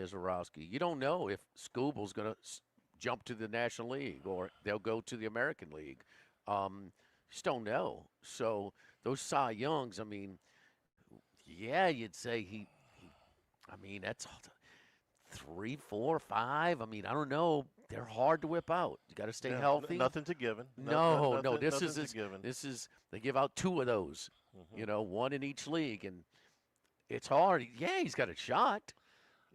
Mizorowski. You don't know if Scooble's going to jump to the National League or they'll go to the American League. Just don't know. So those Cy Youngs, I mean, yeah, you'd say I mean, that's 3, 4, 5. I mean, I don't know. They're hard to whip out. You got to stay Yeah, healthy. nothing to given. No. Nothing, This nothing is to given. this is they give out 2 of those. Hmm. One in each league, and it's hard. Yeah, he's got a shot.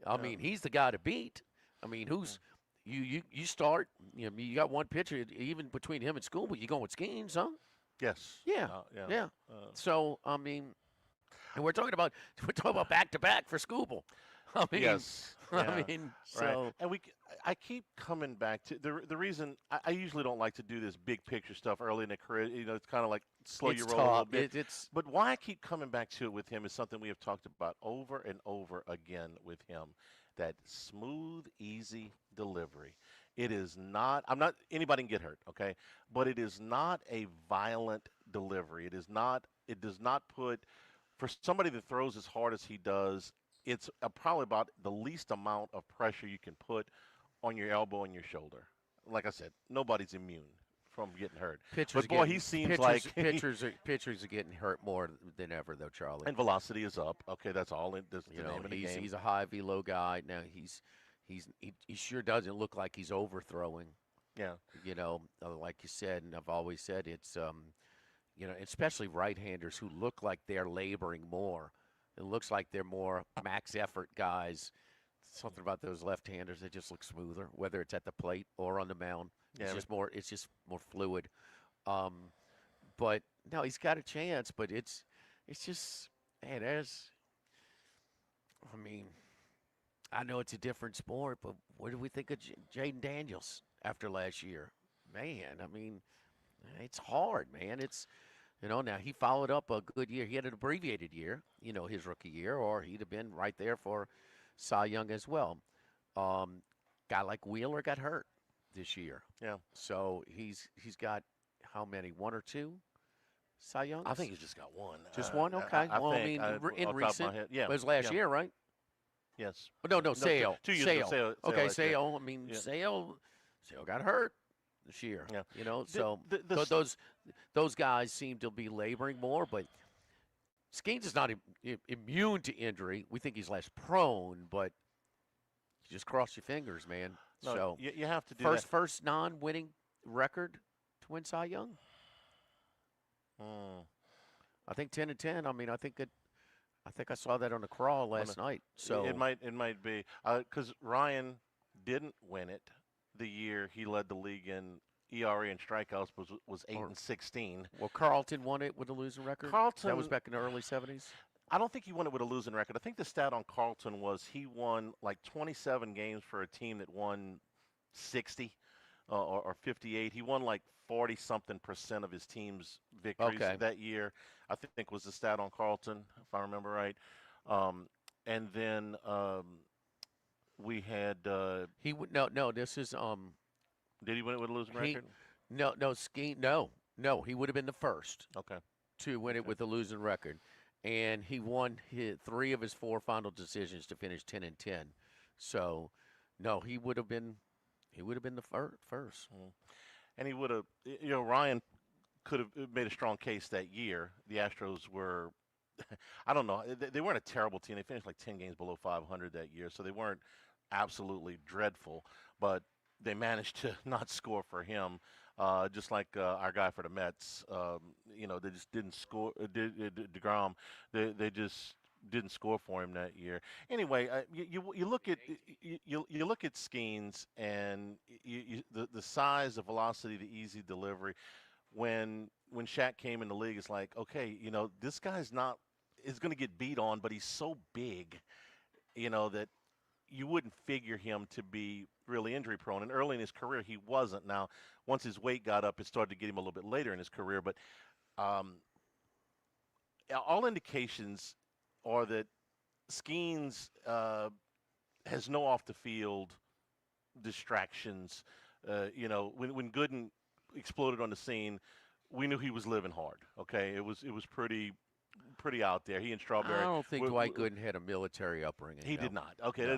I Yeah. mean, he's the guy to beat. I mean, who's you start? You got one pitcher even between him and School, you going with Skeens, huh? Yes. Yeah, Yeah. yeah. Uh, So I mean, and we're talking about back to back for Scooble. I mean, yes. I Yeah. mean, Right. so And I keep coming back to the reason I usually don't like to do this big picture stuff early in the career. It's kind of like slow it's your roll a little tough. bit. It's But why I keep coming back to it with him is something we have talked about over and over again with him. That smooth, easy delivery. It is not. I'm not. Anybody can get hurt. Okay, but it is not a violent delivery. It is not. It does not put for somebody that throws as hard as he does. It's probably about the least amount of pressure you can put on your elbow and your shoulder. Like I said, nobody's immune from getting hurt. pitchers But boy, getting he seems pitchers like pitchers are getting hurt more than ever though, Charlie. and velocity is up. Okay, that's all. That's the name of the He's game. he's a high velo guy. Now he sure doesn't look like he's overthrowing. Yeah. Like you said, and I've always said it's especially right-handers who look like they're laboring more. It looks like they're more max effort guys. Something about those left-handers, they just look smoother, whether it's at the plate or on the mound. Yeah. It's just more fluid. Um, but no, he's got a chance, but it's just man, I mean, I know it's a different sport, but what do we think of Jaden Daniels after last year? Man, I mean, it's hard, man. Now he followed up a good year. He had an abbreviated year, his rookie year, or he'd have been right there for Cy Young as well. Um, Guy like Wheeler got hurt this year, Yeah. so he's got how many? One or two Cy Youngs? I think he's just got one. Just one. Okay. I Well, I think mean, in off the top of my recent, head. Yeah. it was last Yeah. year, right? Yes. Oh, no, No, Sale. 2 years ago. Sale. Sale Okay, last year. Sale. I mean, Yeah. Sale got hurt this year. Yeah. So The those guys seem to be laboring more, but Skeens is not immune to injury. We think he's less prone, but you just cross your fingers, man. no, So you have to do first non-winning record to win Cy Young. that. Mm. I think 10-10. I mean, I think I saw that on the crawl last night. So it might be because Ryan didn't win it the year he led the league in ERA and strikeouts was 8-16. Well, Carlton won it with a losing record. Carlton, That was back in the early '70s. I don't think he won it with a losing record. I think the stat on Carlton was he won like 27 games for a team that won 60 or 58. He won like 40 something % of his team's victories that year. I think was the stat on Carlton, if I remember right. And then we had He would no. This is did he win it with a losing he record? no. He would have been the first Okay. to win it with a losing record, and he won 3 of his 4 final decisions to finish 10-10. So, no, he would have been the first. And he would have, Ryan could have made a strong case that year. The Astros were, I don't know, they weren't a terrible team. They finished like 10 games below 500 that year, so they weren't absolutely dreadful, but they managed to not score for him, just like our guy for the Mets. They just didn't score. DeGrom, they just didn't score for him that year. Anyway, you look at you look at Skeens and the size, the velocity, the easy delivery. When Shaq came in the league, it's like, okay, this guy's not is going to get beat on, but he's so big, that you wouldn't figure him to be really injury prone. And early in his career, he wasn't. Now, once his weight got up, it started to get him a little bit later in his career. But all indications are that Skeens has no off the field distractions. When Gooden exploded on the scene, we knew he was living hard. Okay, it was pretty pretty out there. He and I Strawberry. don't think Dwight Gooden had a military upbringing. He No, did not. Okay. no,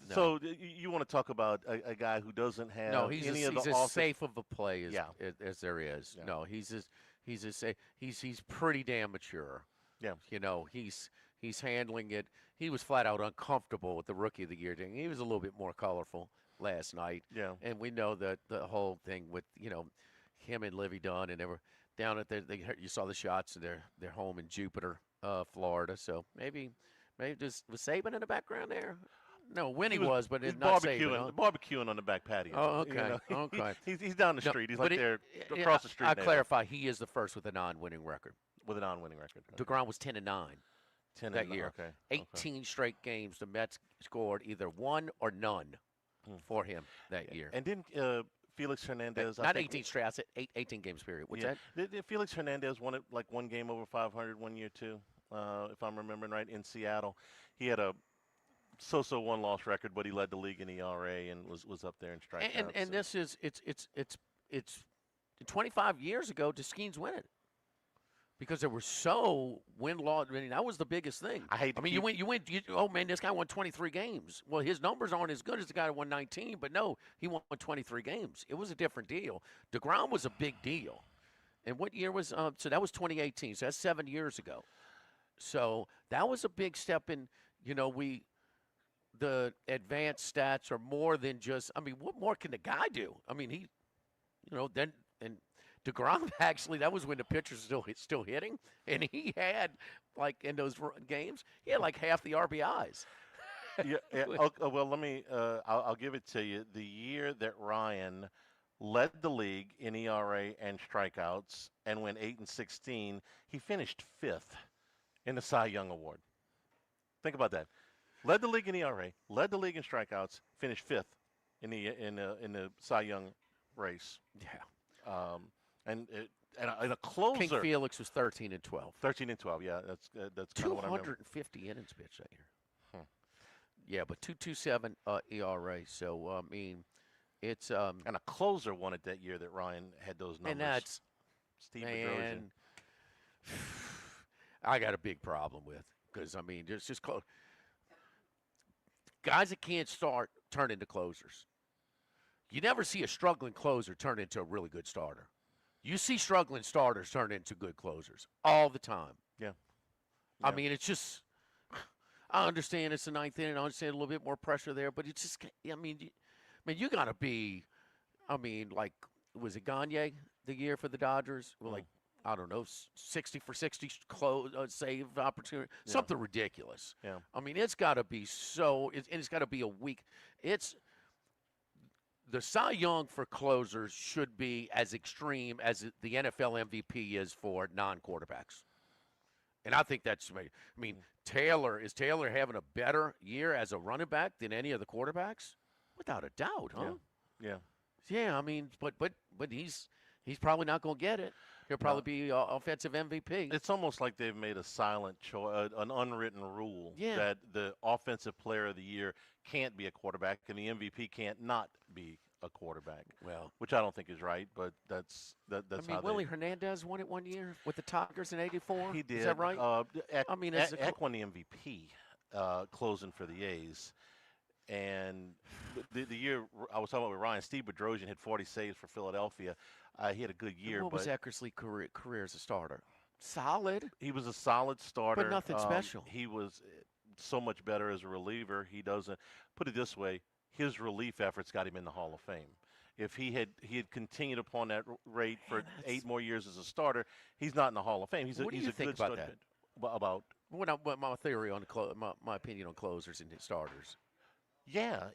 no. So you want to talk about a guy who doesn't No, have he's any of the as offense? safe of a play Yeah. as there is. Yeah. No, he's as safe. He's pretty damn mature. Yeah. You know, he's handling it. He was flat out uncomfortable with the Rookie of the Year thing. He was a little bit more colorful last night, Yeah. and we know that the whole thing with him and Livy Dunn, and they were down at you saw the shots of their home in Jupiter, Florida. So maybe just was Saban in the background there. No, Winnie was, but he's it's not Saban. Huh? barbecuing on the back patio. Oh, okay, okay. He's down the street. He's like there yeah, across the street. I clarify. He is the first with a non-winning record. With a non-winning record. Okay. DeGrom was 10-9 that year. Okay. 18 straight games. The Mets scored either one or none for him that year. And then Felix Hernandez. Not 18 straight. I said 18 games period. What's that? Did Felix Hernandez won it like one game over 500 one year too, if I'm remembering right, in Seattle. He had a so-so one-loss record, but he led the league in ERA and was up there in strikeouts. And this is it's 25 years ago. Deschines win it. Because they were so win-loss. I mean, that was the biggest thing. Oh man, this guy won 23 games. Well, his numbers aren't as good as the guy who won 19, but no, he won 23 games. It was a different deal. DeGrom was a big deal. And what year was? So that was 2018. So that's 7 years ago. So that was a big step in. The advanced stats are more than just. I mean, what more can the guy do? I mean, then. DeGrom actually, that was when the pitchers still hitting, and he had like in those games, he had like half the RBIs. yeah. Okay, well, let me. I'll give it to you. The year that Ryan led the league in ERA and strikeouts and went 8-16, he finished 5th in the Cy Young Award. Think about that. Led the league in ERA, led the league in strikeouts, finished 5th in the Cy Young race. Yeah. And a closer. King Felix was 13-12. 13-12, yeah, that's kind of what I remember. 250 innings pitched that year. Yeah, but 2.27 ERA. So I mean, it's and a closer won it that year that Ryan had those numbers. And that's Steve Bedrosian. I got a big problem with because I mean, just close. Guys that can't start turn into closers. You never see a struggling closer turn into a really good starter. You see struggling starters turn into good closers all the time. Yeah. I mean, it's just – I understand it's the ninth inning. I understand a little bit more pressure there. But it's just – you got to be – I mean, like, was it Gagne the year for the Dodgers? Well, like, I don't know, 60 for 60 save opportunity. Yeah. Something ridiculous. Yeah. I mean, it's got to be so – and it's got to be a week – it's – the Cy Young for closers should be as extreme as the NFL MVP is for non-quarterbacks. And I think that's – I mean, is Taylor having a better year as a running back than any of the quarterbacks? Without a doubt, huh? Yeah. Yeah, I mean, but he's probably not going to get it. He'll probably be offensive MVP. It's almost like they've made a silent choice, an unwritten rule that the offensive player of the year can't be a quarterback and the MVP can't not be a quarterback. Well, which I don't think is right, but that's how Willie Hernandez won it one year with the Tigers in '84. He did. Is that right? Eck won the MVP closing for the A's. And the year I was talking about with Ryan, Steve Bedrosian had 40 saves for Philadelphia. He had a good year. What was Eckersley's career as a starter? Solid. He was a solid starter. But nothing special. He was so much better as a reliever. He doesn't – put it this way, his relief efforts got him in the Hall of Fame. If he had continued upon that rate for 8 more years as a starter, he's not in the Hall of Fame. He's what do you think about that? About what my theory on my opinion on closers and starters. Yeah.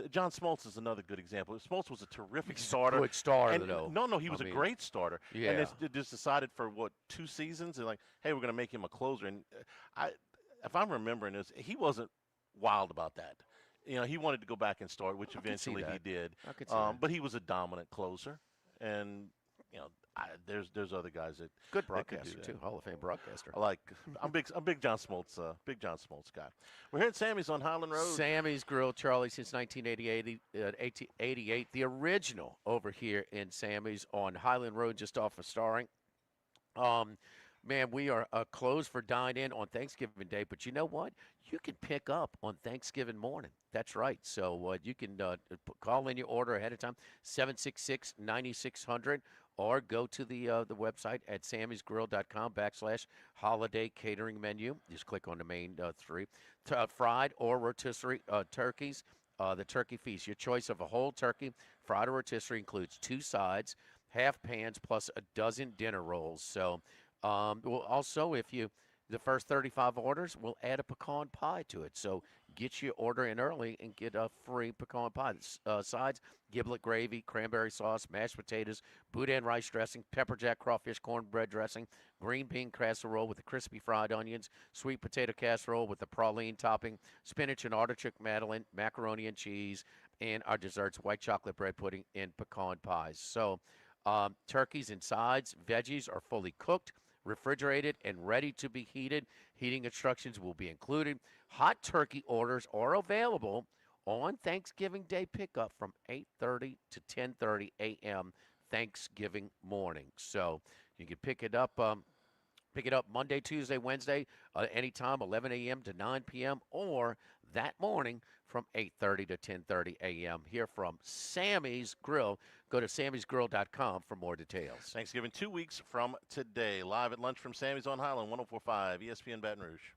John Smoltz is another good example. Smoltz was a terrific starter. Good starter, though. No, he was a great starter. Yeah. And they just decided for, 2 seasons? They're like, hey, we're going to make him a closer. And if I'm remembering this, he wasn't wild about that. He wanted to go back and start, which eventually he did. I could see that. But he was a dominant closer. And, there's other guys that good broadcaster too, Hall of Fame broadcaster. I'm big John Smoltz guy. We're here at Sammys on Highland Road. Sammys Grill, Charlie, since 1988. The original over here in Sammys on Highland Road, just off of Starring. man, we are closed for dine-in on Thanksgiving Day, but you know what? You can pick up on Thanksgiving morning. That's right. So you can call in your order ahead of time, 766-9600, or go to the website at sammysgrill.com/holiday catering menu. Just click on the main three. Fried or rotisserie turkeys. The turkey feast. Your choice of a whole turkey, fried or rotisserie, includes 2 sides, half pans, plus a dozen dinner rolls. So, well, also, if you the first 35 orders, we'll add a pecan pie to it. So get your order in early and get a free pecan pie. Sides, giblet gravy, cranberry sauce, mashed potatoes, boudin rice dressing, pepper jack crawfish cornbread dressing, green bean casserole with the crispy fried onions, sweet potato casserole with the praline topping, spinach and artichoke madeleine, macaroni and cheese, and our desserts, white chocolate bread pudding and pecan pies. So turkeys and sides, veggies are fully cooked, refrigerated, and ready to be heated. Heating instructions will be included. Hot turkey orders are available on Thanksgiving Day pickup from 8:30 to 10:30 a.m. Thanksgiving morning. So you can pick it up Monday, Tuesday, Wednesday, anytime 11 a.m. to 9 p.m. or that morning from 8:30 to 10:30 a.m. here from Sammy's Grill. Go to sammysgrill.com for more details. Thanksgiving 2 weeks from today. Live at lunch from Sammy's on Highland, 104.5 ESPN Baton Rouge.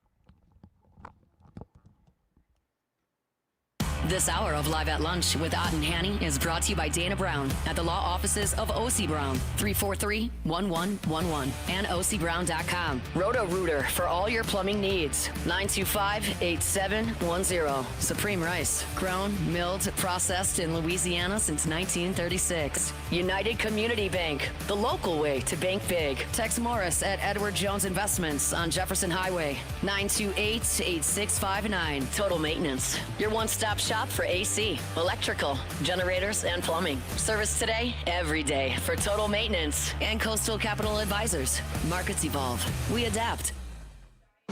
This hour of Live at Lunch with Ott and Hanny is brought to you by Dana Brown at the law offices of O.C. Brown, 343-1111, and ocbrown.com. Roto-Rooter for all your plumbing needs, 925-8710. Supreme Rice, grown, milled, processed in Louisiana since 1936. United Community Bank, the local way to bank big. Tex Morris at Edward Jones Investments on Jefferson Highway, 928-8659. Total Maintenance, your one-stop shop for AC, electrical, generators, and plumbing. Service today, every day for Total Maintenance and Coastal Capital Advisors. Markets evolve. We adapt.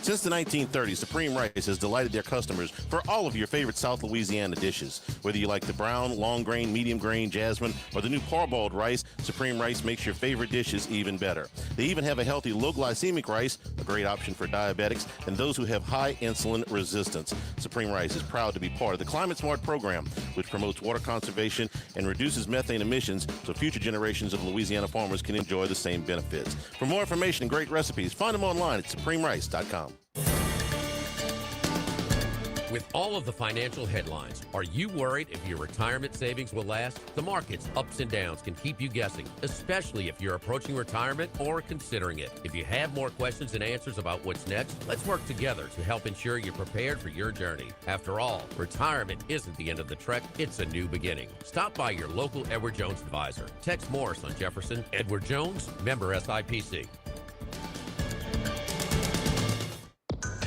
Since the 1930s, Supreme Rice has delighted their customers for all of your favorite South Louisiana dishes. Whether you like the brown, long grain, medium grain, jasmine, or the new parboiled rice, Supreme Rice makes your favorite dishes even better. They even have a healthy low glycemic rice, a great option for diabetics and those who have high insulin resistance. Supreme Rice is proud to be part of the Climate Smart program, which promotes water conservation and reduces methane emissions so future generations of Louisiana farmers can enjoy the same benefits. For more information and great recipes, find them online at supremerice.com. With all of the financial headlines, are you worried if your retirement savings will last? The market's ups and downs can keep you guessing, especially if you're approaching retirement or considering it. If you have more questions and answers about what's next, let's work together to help ensure you're prepared for your journey. After all, retirement isn't the end of the trek, it's a new beginning. Stop by your local Edward Jones advisor. Tex Morris on Jefferson. Edward Jones, member SIPC.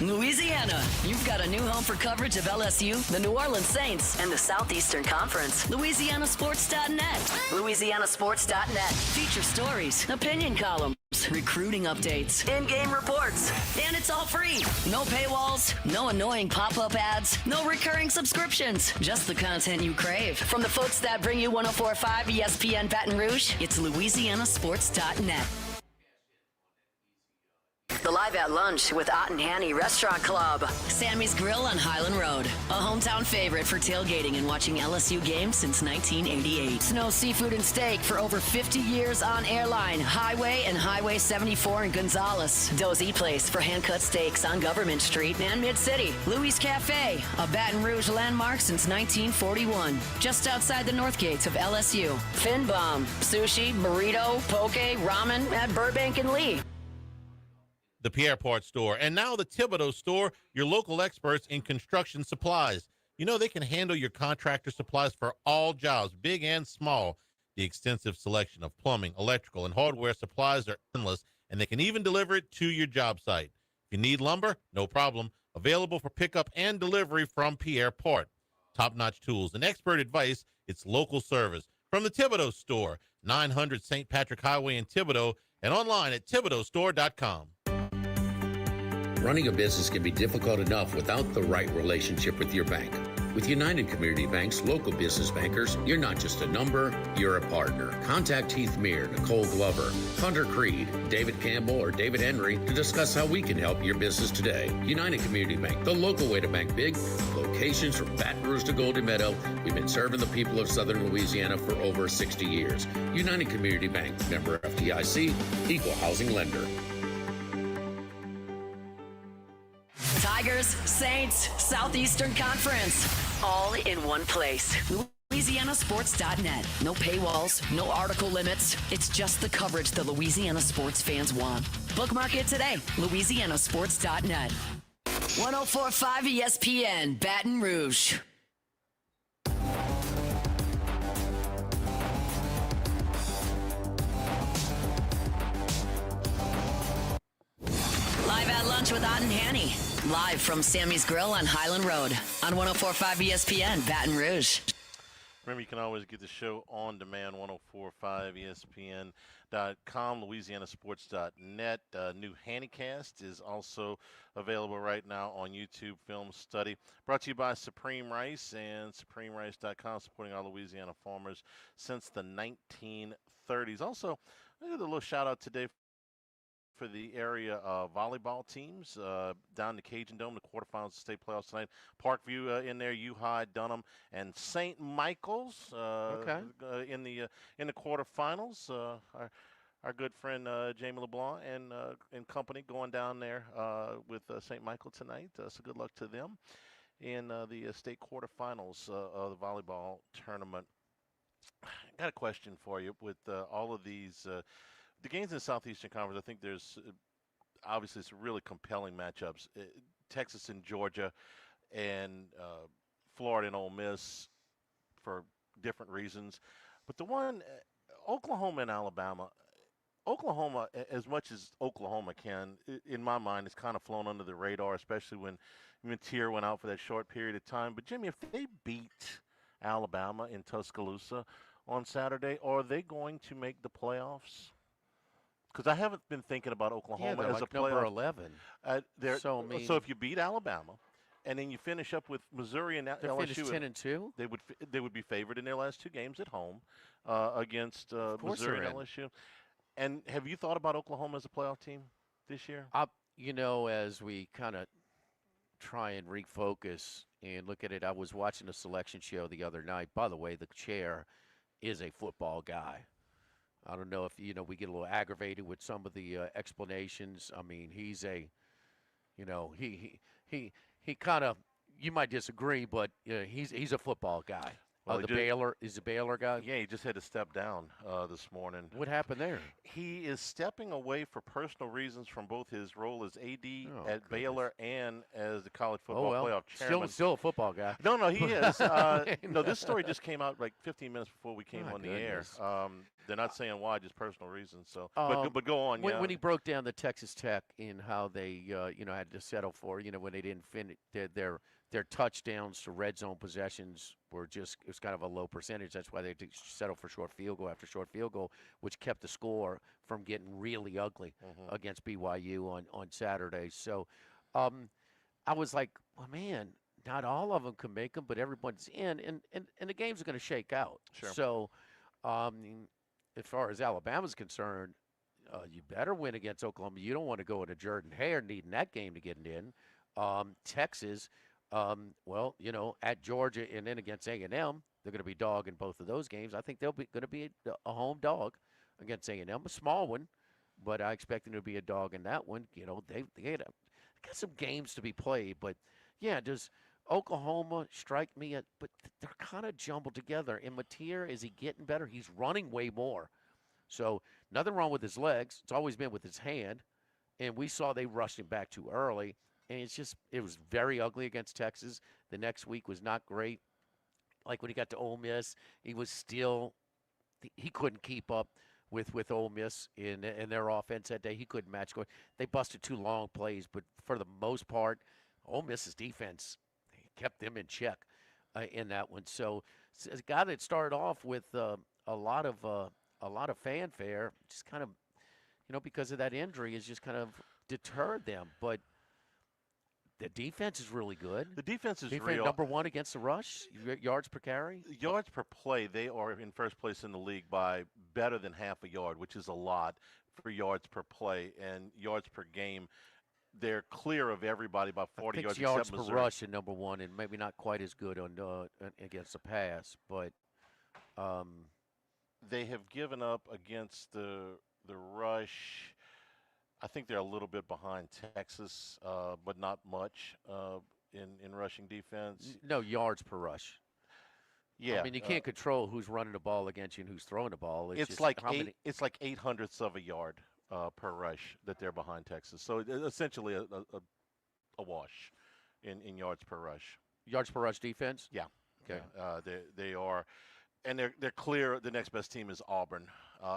Louisiana, you've got a new home for coverage of LSU, the New Orleans Saints, and the Southeastern Conference. LouisianaSports.net. LouisianaSports.net. Feature stories, opinion columns, recruiting updates, in-game reports, and it's all free. No paywalls, no annoying pop-up ads, no recurring subscriptions, just the content you crave. From the folks that bring you 104.5 ESPN Baton Rouge, it's LouisianaSports.net. The Live at Lunch with Ott and Hanny Restaurant Club. Sammy's Grill on Highland Road. A hometown favorite for tailgating and watching LSU games since 1988. Snow Seafood and Steak for over 50 years on Airline, Highway, and Highway 74 in Gonzales. Dozy Place for hand-cut steaks on Government Street and Mid-City. Louis Cafe, a Baton Rouge landmark since 1941. Just outside the north gates of LSU. Fin Bomb, sushi, burrito, poke, ramen at Burbank and Lee. The Pierre Part Store, and now the Thibodeau Store, your local experts in construction supplies. You know they can handle your contractor supplies for all jobs, big and small. The extensive selection of plumbing, electrical, and hardware supplies are endless, and they can even deliver it to your job site. If you need lumber, no problem. Available for pickup and delivery from Pierre Part. Top-notch tools and expert advice, it's local service. From the Thibodeau Store, 900 St. Patrick Highway in Thibodeau, and online at thibodeaustore.com. Running a business can be difficult enough without the right relationship with your bank. With United Community Bank's local business bankers, you're not just a number, you're a partner. Contact Heath Meir, Nicole Glover, Hunter Creed, David Campbell, or David Henry to discuss how we can help your business today. United Community Bank, the local way to bank big. Locations from Baton Rouge to Golden Meadow. We've been serving the people of Southern Louisiana for over 60 years. United Community Bank, member FDIC, equal housing lender. Tigers, Saints, Southeastern Conference, all in one place. LouisianaSports.net. No paywalls, no article limits. It's just the coverage the Louisiana sports fans want. Bookmark it today. LouisianaSports.net. 104.5 ESPN, Baton Rouge. Live at lunch with Ott and Hanny. Live from Sammy's Grill on Highland Road on 104.5 ESPN, Baton Rouge. Remember, you can always get the show on demand, 1045ESPN.com, LouisianaSports.net. New Hannycast is also available right now on YouTube Film Study. Brought to you by Supreme Rice and SupremeRice.com, supporting our Louisiana farmers since the 1930s. Also, I did a little shout out today for the area volleyball teams down the Cajun Dome, the quarterfinals of state playoffs tonight. Parkview in there, U-High, Dunham, and St. Michael's in the quarterfinals. Our good friend Jamie LeBlanc and company going down there with St. Michael tonight. So good luck to them in the state quarterfinals of the volleyball tournament. I got a question for you with all of these. The games in the Southeastern Conference, I think there's obviously some really compelling matchups. Texas and Georgia and Florida and Ole Miss for different reasons. But the one, Oklahoma and Alabama, Oklahoma, as much as Oklahoma can, in my mind, has kind of flown under the radar, especially when Tier went out for that short period of time. But, Jimmy, if they beat Alabama in Tuscaloosa on Saturday, are they going to make the playoffs? Because I haven't been thinking about Oklahoma as like a playoff. number 11. So if you beat Alabama, and then you finish up with Missouri and They LSU, finished 10-2. they would be favored in their last two games at home against Missouri and LSU. And have you thought about Oklahoma as a playoff team this year? As we kind of try and refocus and look at it, I was watching a selection show the other night. By the way, the chair is a football guy. I don't know if, we get a little aggravated with some of the explanations. I mean, he's he kind of, you might disagree, but he's a football guy. Well, he's a Baylor guy? Yeah, he just had to step down this morning. What happened there? He is stepping away for personal reasons from both his role as AD at Baylor and as the college football playoff chairman. Still a football guy. No, he is. No, this story just came out like 15 minutes before we came on the air. They're not saying why, just personal reasons. So, but go on. When he broke down the Texas Tech in how they had to settle for when they didn't finish their touchdowns to red zone possessions were it was kind of a low percentage. That's why they had to settle for short field goal after short field goal, which kept the score from getting really ugly against BYU on Saturday. So I was like, well, man, not all of them can make them, but everyone's in, and the games are going to shake out. Sure. So as far as Alabama's concerned, you better win against Oklahoma. You don't want to go into Jordan Hare needing that game to get it in. Texas, at Georgia and then against A&M, they're going to be dog in both of those games. I think they'll be going to be a home dog against A&M, a small one, but I expect them to be a dog in that one. They got some games to be played, but does Oklahoma strike me but they're kind of jumbled together. And Matier, is he getting better? He's running way more. So nothing wrong with his legs. It's always been with his hand. And we saw they rushed him back too early. And it was very ugly against Texas. The next week was not great. Like when he got to Ole Miss, he couldn't keep up with Ole Miss in their offense that day. He couldn't match. They busted two long plays, but for the most part, Ole Miss's defense kept them in check in that one. So as a guy that started off with a lot of fanfare, just kind of, because of that injury, has just kind of deterred them. But The defense is really good. The defense is Defense real. number one against the rush, yards per carry. Yards per play, they are in first place in the league by better than half a yard, which is a lot for yards per play, and yards per game. They're clear of everybody by 40 I think yards. yards except per Missouri. rush in number one, and maybe not quite as good on against the pass, but They have given up against the rush. I think they're a little bit behind Texas, but not much in rushing defense. no yards per rush. Yeah, I mean, you can't control who's running the ball against you and who's throwing the ball. it's just like how eight. many. It's like 800ths of a yard per rush that they're behind Texas. So essentially a wash in yards per rush. Yards per rush defense? Yeah. Okay. Yeah, they are, and they're clear. The next best team is Auburn,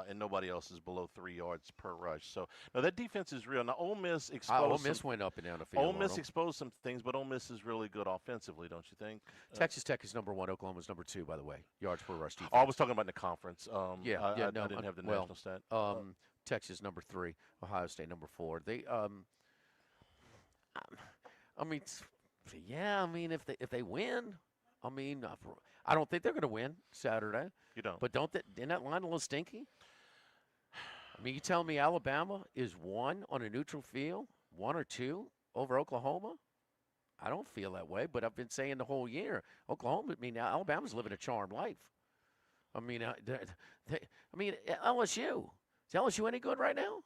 and nobody else is below 3 yards per rush. So now that defense is real. Now Ole Miss exposed. Ole Miss went up and down the field. Ole on Miss them. exposed some things, but Ole Miss is really good offensively, don't you think? Texas Tech is number one. Oklahoma's number two, by the way. Yards per rush defense. Oh, I was talking about in the conference. Yeah, I no, didn't have the well, national stat. Texas number three. Ohio State number four. They I mean, yeah. I mean, if they win, I mean, I don't think they're going to win Saturday. You don't. But isn't that line a little stinky? I mean, you tell me Alabama is one on a neutral field, 1 or 2 over Oklahoma? I don't feel that way, but I've been saying the whole year, Oklahoma. I mean, Alabama's living a charmed life. I mean, LSU. Is LSU any good right now?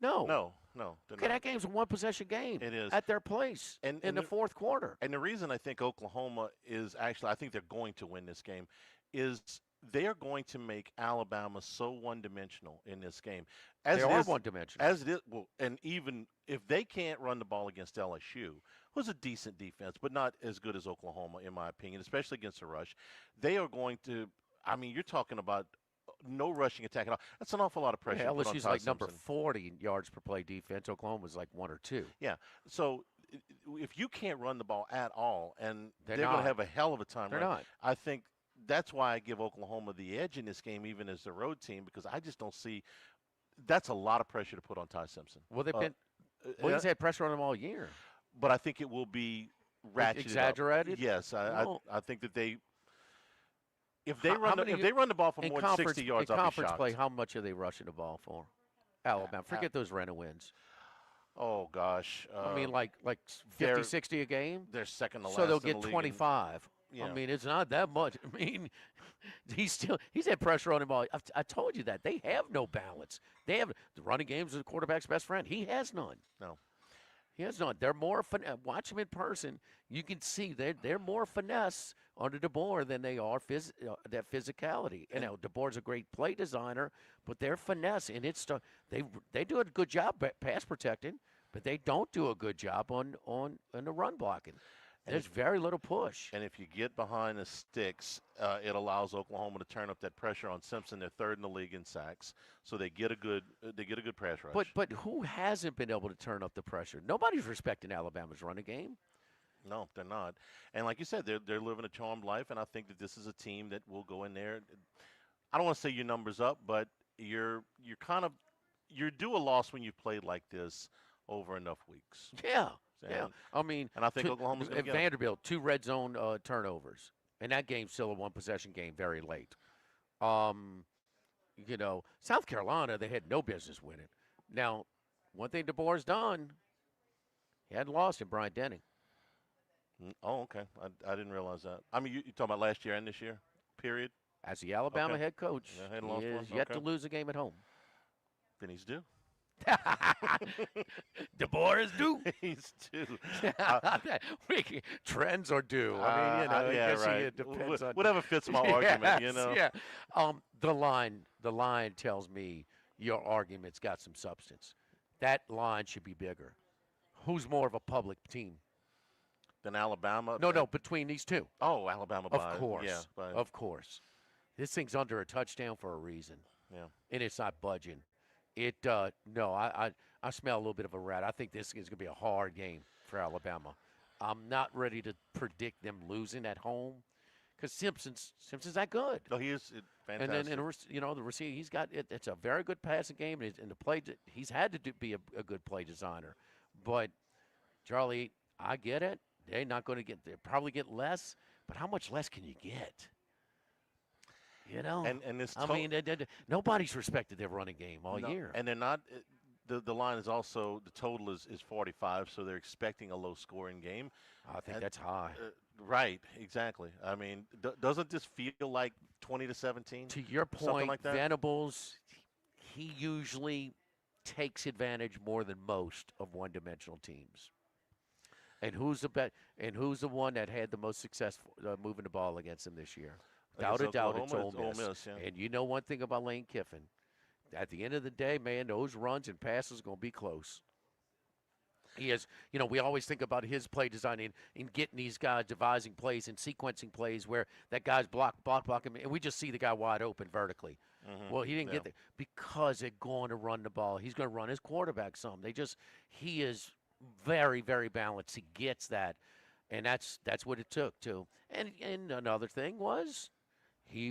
No. No. Okay, that game's a one-possession game. It is. At their place in the fourth quarter. And the reason I think Oklahoma is actually, I think they're going to win this game, is they are going to make Alabama so one-dimensional in this game. They are one-dimensional. As it is, well, and even if they can't run the ball against LSU, who's a decent defense, but not as good as Oklahoma, in my opinion, especially against the rush, they are going to, I mean, you're talking about no rushing attack at all. That's an awful lot of pressure. Yeah, to put on LSU's Ty like number Simpson. 40 yards per play defense. Oklahoma's like 1 or 2. Yeah. So if you can't run the ball at all, and They're they're going not. to have a hell of a time They're running, not. I think that's why I give Oklahoma the edge in this game, even as the road team, because I just don't see that's a lot of pressure to put on Ty Simpson. Well, they've been. Well, he's had pressure on him all year. But I think it will be ratcheted Exaggerated? up. Yes, Well, I think that if they how run the ball for in more than 60 yards, in I'll be conference shocked. play, how much are they rushing the ball for? Alabama. Forget those Renner wins. Oh gosh. I mean, like they're- 50, 60 a game. They're second to last. So they'll in the get league in- 25. Yeah. I mean, it's not that much. I mean, he's had pressure on him all. I told you that they have no balance. They have the running game's the quarterback's best friend. He has none. No. He has none. They're more watch them in person. You can see they're more finesse under DeBoer than they are that physicality. And now DeBoer's a great play designer, but their finesse and they do a good job pass protecting, but they don't do a good job on the run blocking. There's very little push. And if you get behind the sticks, it allows Oklahoma to turn up that pressure on Simpson. They're third in the league in sacks, so they get a good pass rush. But who hasn't been able to turn up the pressure? Nobody's respecting Alabama's running game. No, they're not. And like you said, they're living a charmed life, and I think that this is a team that will go in there. I don't want to say your numbers up, but you're due a loss when you've played like this over enough weeks. Yeah. Yeah, I mean, and I think Oklahoma's going to get Vanderbilt 2 red zone turnovers, and that game's still a one-possession game, very late. South Carolina, they had no business winning. Now, one thing DeBoer's done, he hadn't lost in Bryant Denny. Oh, okay. I didn't realize that. I mean, you're talking about last year and this year, period? As the Alabama head coach, Yeah, he is yet to lose a game at home. Then he's due. DeBoer is due. He's due. Trends are due. I mean, I guess right. it depends on whatever fits my argument, you know. Yeah. The line tells me your argument's got some substance. That line should be bigger. Who's more of a public team? Than Alabama? No, between these two. Oh, Alabama. Of course. Yeah, Of course. This thing's under a touchdown for a reason. Yeah. And it's not budging. I smell a little bit of a rat. I think this is going to be a hard game for Alabama. I'm not ready to predict them losing at home because Simpson's that good. No, he is fantastic. And then the receiver, he's got it. It's a very good passing game, and the play he's had to be a good play designer. But Charlie, I get it. They're not going to get. They probably get less, but how much less can you get? You know, And this I mean, nobody's respected their running game all no, year. and they're not. The line is also the total is 45, so they're expecting a low scoring game. I think And, that's high. right, exactly. I mean, doesn't this feel like 20-17? To your Something point, like that? Venables, he usually takes advantage more than most of one-dimensional teams. And who's the bet? And who's the one that had the most success moving the ball against him this year? Without a doubt, it's Ole Miss. Yeah. And you know one thing about Lane Kiffin. At the end of the day, man, those runs and passes are going to be close. He is, we always think about his play design in getting these guys devising plays and sequencing plays where that guy's blocking, and we just see the guy wide open vertically. Mhm. Well, he didn't Yeah. get there because they're going to run the ball. He's going to run his quarterback some. He is very, very balanced. He gets that, and that's what it took too. And another thing was he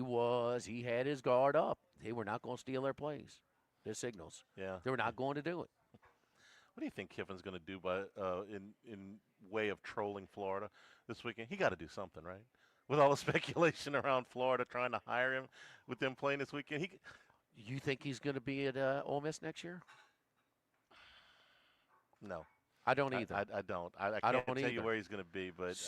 had his guard up. They were not going to steal their plays, their signals. Yeah. They were not going to do it. What do you think Kiffin's going to do in way of trolling Florida this weekend? He got to do something, right? With all the speculation around Florida trying to hire him, with them playing this weekend, You think he's going to be at Ole Miss next year? no, I don't either. I don't. I I can't don't tell you either. where he's going to be, but it's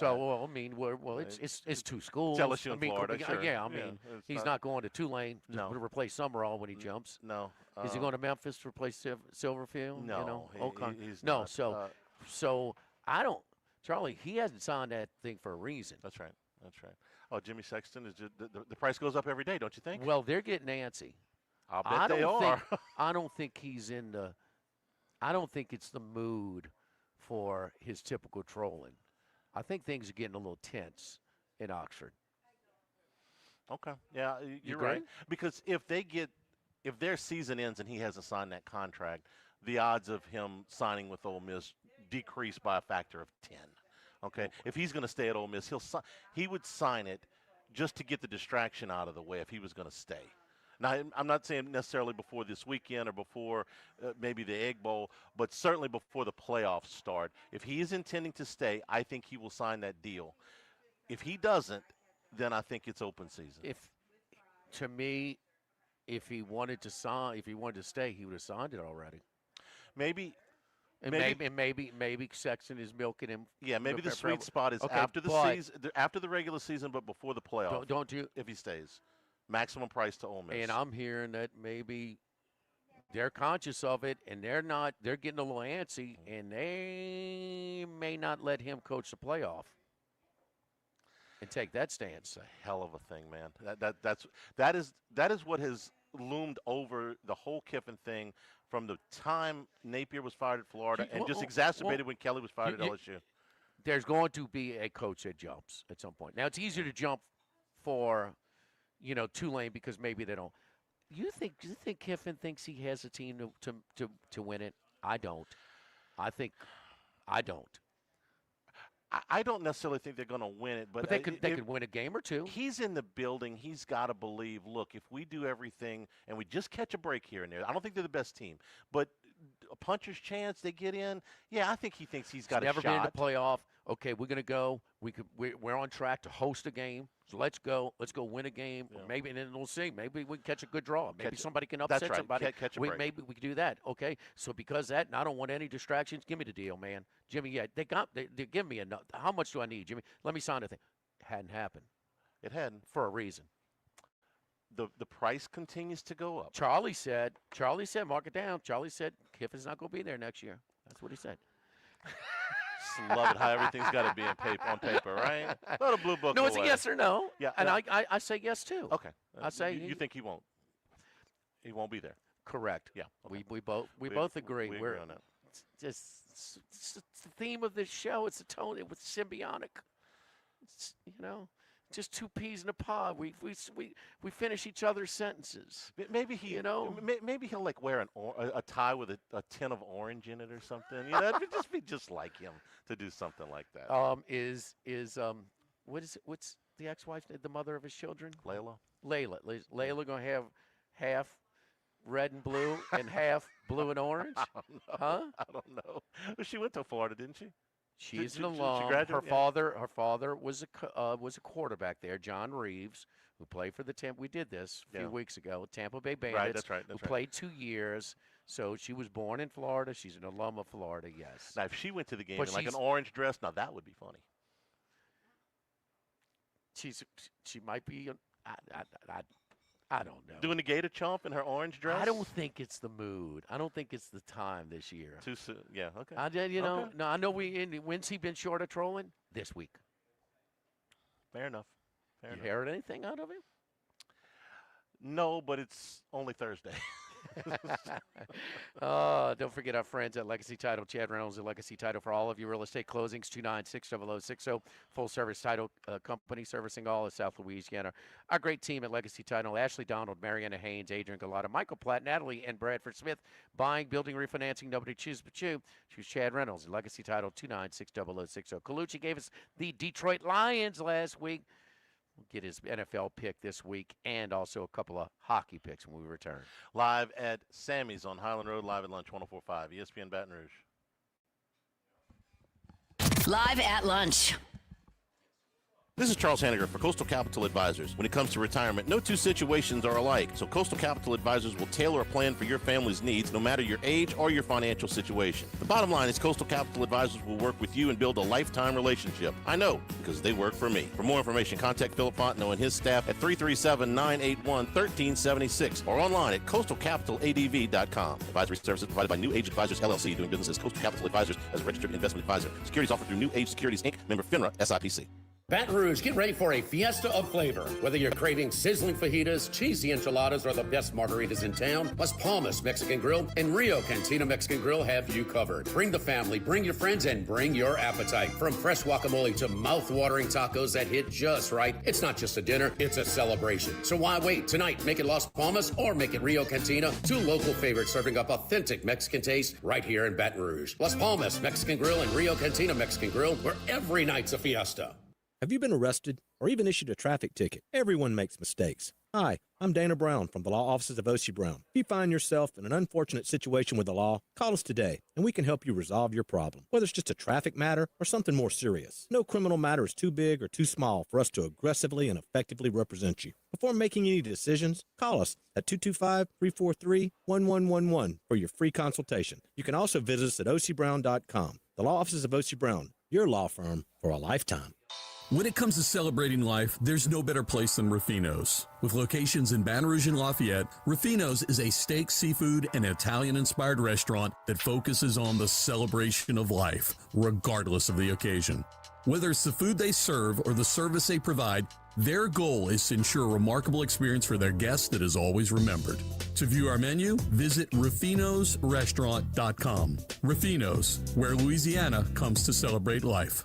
two schools. LSU I and mean, Florida. Sure. yeah, I mean, it's he's not going to Tulane No. to replace Summerall when he jumps. No. Is he going to Memphis to replace Silverfield? No, he's no. not. So I don't. Charlie, he hasn't signed that thing for a reason. That's right. That's right. Oh, Jimmy Sexton is just the price goes up every day, don't you think? Well, they're getting antsy. I'll bet they are. I don't think he's in the. I don't think it's the mood for his typical trolling. I think things are getting a little tense in Oxford. Okay. Yeah, you're agree? right. Because if their season ends and he hasn't signed that contract, the odds of him signing with Ole Miss decrease by a factor of 10. Okay. If he's going to stay at Ole Miss, he would sign it just to get the distraction out of the way if he was going to stay. Now, I'm not saying necessarily before this weekend or before maybe the Egg Bowl, but certainly before the playoffs start. If he is intending to stay, I think he will sign that deal. If he doesn't, then I think it's open season. To me, if he wanted to stay, he would have signed it already. Maybe Sexton is milking him. Yeah, maybe the forever. sweet spot is Okay, after the season, after the regular season, but before the playoffs. Don't you? If he stays, maximum price to Ole Miss. And I'm hearing that maybe they're conscious of it, and they're not. They're getting a little antsy, and they may not let him coach the playoff and take that stance. It's a hell of a thing, man. That is what has loomed over the whole Kiffin thing from the time Napier was fired at Florida, and just exacerbated when Kelly was fired at LSU. There's going to be a coach that jumps at some point. Now it's easier to jump for, Tulane because maybe they don't. Do you think Kiffin thinks he has a team to win it? I don't. I don't. I don't necessarily think they're going to win it, but they could win a game or two. He's in the building. He's got to believe, look, if we do everything and we just catch a break here and there, I don't think they're the best team, but a puncher's chance, they get in. Yeah, I think he thinks he's got a shot. Never been in the playoff. Okay, we're going to go. We're on track to host a game. So let's go. Let's go win a game. Yeah. Maybe, and then we'll see. Maybe we can catch a good draw. Maybe somebody can that's upset right. somebody. Catch a break. Maybe we can do that. Okay. So because that, and I don't want any distractions. Give me the deal, man. Jimmy, yeah, they give me enough. How much do I need, Jimmy? Let me sign the thing. Hadn't happened. It hadn't. For a reason. The price continues to go up. Charlie said, mark it down. Charlie said Kiffin's not going to be there next year. That's what he said. Just love it how everything's got to be on paper, right? Throw the blue book No, it's away. a yes or no. Yeah, and I say yes too. Okay. I say you think he won't? He won't be there. Correct. Yeah. Okay. We both agree. We agree on that. It's the theme of this show. It's the tone. It was symbiotic. It's, just two peas in a pod. We finish each other's sentences. Maybe maybe he'll like wear a tie with a tin of orange in it or something. It'd just be just like him to do something like that. What's the ex-wife, the mother of his children? Layla. Layla gonna have half red and blue and half blue and orange? I don't know. Huh? I don't know. Well, she went to Florida, didn't she? She's an She alum. graduated? Her Yeah. father was a quarterback there, John Reeves, who played for the Tampa. We did this a few weeks ago. Tampa Bay Bandits. Right, that's right. Who played 2 years. So she was born in Florida. She's an alum of Florida. Yes. Now, if she went to the game But in like an she's- orange dress, now that would be funny. She might be. I don't know. Doing the gator chomp in her orange dress? I don't think it's the mood. I don't think it's the time this year. Too soon. Yeah, okay. No, I know when's he been short of trolling? This week. Fair enough. You heard anything out of him? No, but it's only Thursday. Don't forget our friends at Legacy Title. Chad Reynolds at Legacy Title for all of your real estate closings. 296-0060. Full service title company servicing all of South Louisiana. Our great team at Legacy Title: Ashley Donald, Mariana Haynes, Adrian Galata, Michael Platt, Natalie, and Bradford Smith. Buying, building, refinancing. Nobody chooses but you. Choose Chad Reynolds at Legacy Title. 296-0060. Colucci gave us the Detroit Lions last week. We'll get his NFL pick this week and also a couple of hockey picks when we return. Live at Sammys on Highland Road, live at lunch, 104.5, ESPN Baton Rouge. Live at lunch. This is Charles Hanniger for Coastal Capital Advisors. When it comes to retirement, no two situations are alike, so Coastal Capital Advisors will tailor a plan for your family's needs, no matter your age or your financial situation. The bottom line is Coastal Capital Advisors will work with you and build a lifetime relationship. I know, because they work for me. For more information, contact Philip Fontenot and his staff at 337-981-1376 or online at coastalcapitaladv.com. Advisory services provided by New Age Advisors, LLC, doing business as Coastal Capital Advisors as a registered investment advisor. Securities offered through New Age Securities, Inc., member FINRA, SIPC. Baton Rouge, get ready for a fiesta of flavor. Whether you're craving sizzling fajitas, cheesy enchiladas, or the best margaritas in town, Las Palmas Mexican Grill and Rio Cantina Mexican Grill have you covered. Bring the family, bring your friends, and bring your appetite. From fresh guacamole to mouth-watering tacos that hit just right, it's not just a dinner, it's a celebration. So why wait? Tonight, make it Las Palmas or make it Rio Cantina, two local favorites serving up authentic Mexican taste right here in Baton Rouge. Las Palmas Mexican Grill and Rio Cantina Mexican Grill, where every night's a fiesta. Have you been arrested or even issued a traffic ticket? Everyone makes mistakes. Hi, I'm Dana Brown from the law offices of O.C. Brown. If you find yourself in an unfortunate situation with the law, call us today and we can help you resolve your problem, whether it's just a traffic matter or something more serious. No criminal matter is too big or too small for us to aggressively and effectively represent you. Before making any decisions, call us at 225-343-1111 for your free consultation. You can also visit us at ocbrown.com. The law offices of O.C. Brown, your law firm for a lifetime. When it comes to celebrating life, there's no better place than Ruffino's. With locations in Baton Rouge and Lafayette, Ruffino's is a steak, seafood, and Italian-inspired restaurant that focuses on the celebration of life, regardless of the occasion. Whether it's the food they serve or the service they provide, their goal is to ensure a remarkable experience for their guests that is always remembered. To view our menu, visit ruffinosrestaurant.com. Ruffino's, where Louisiana comes to celebrate life.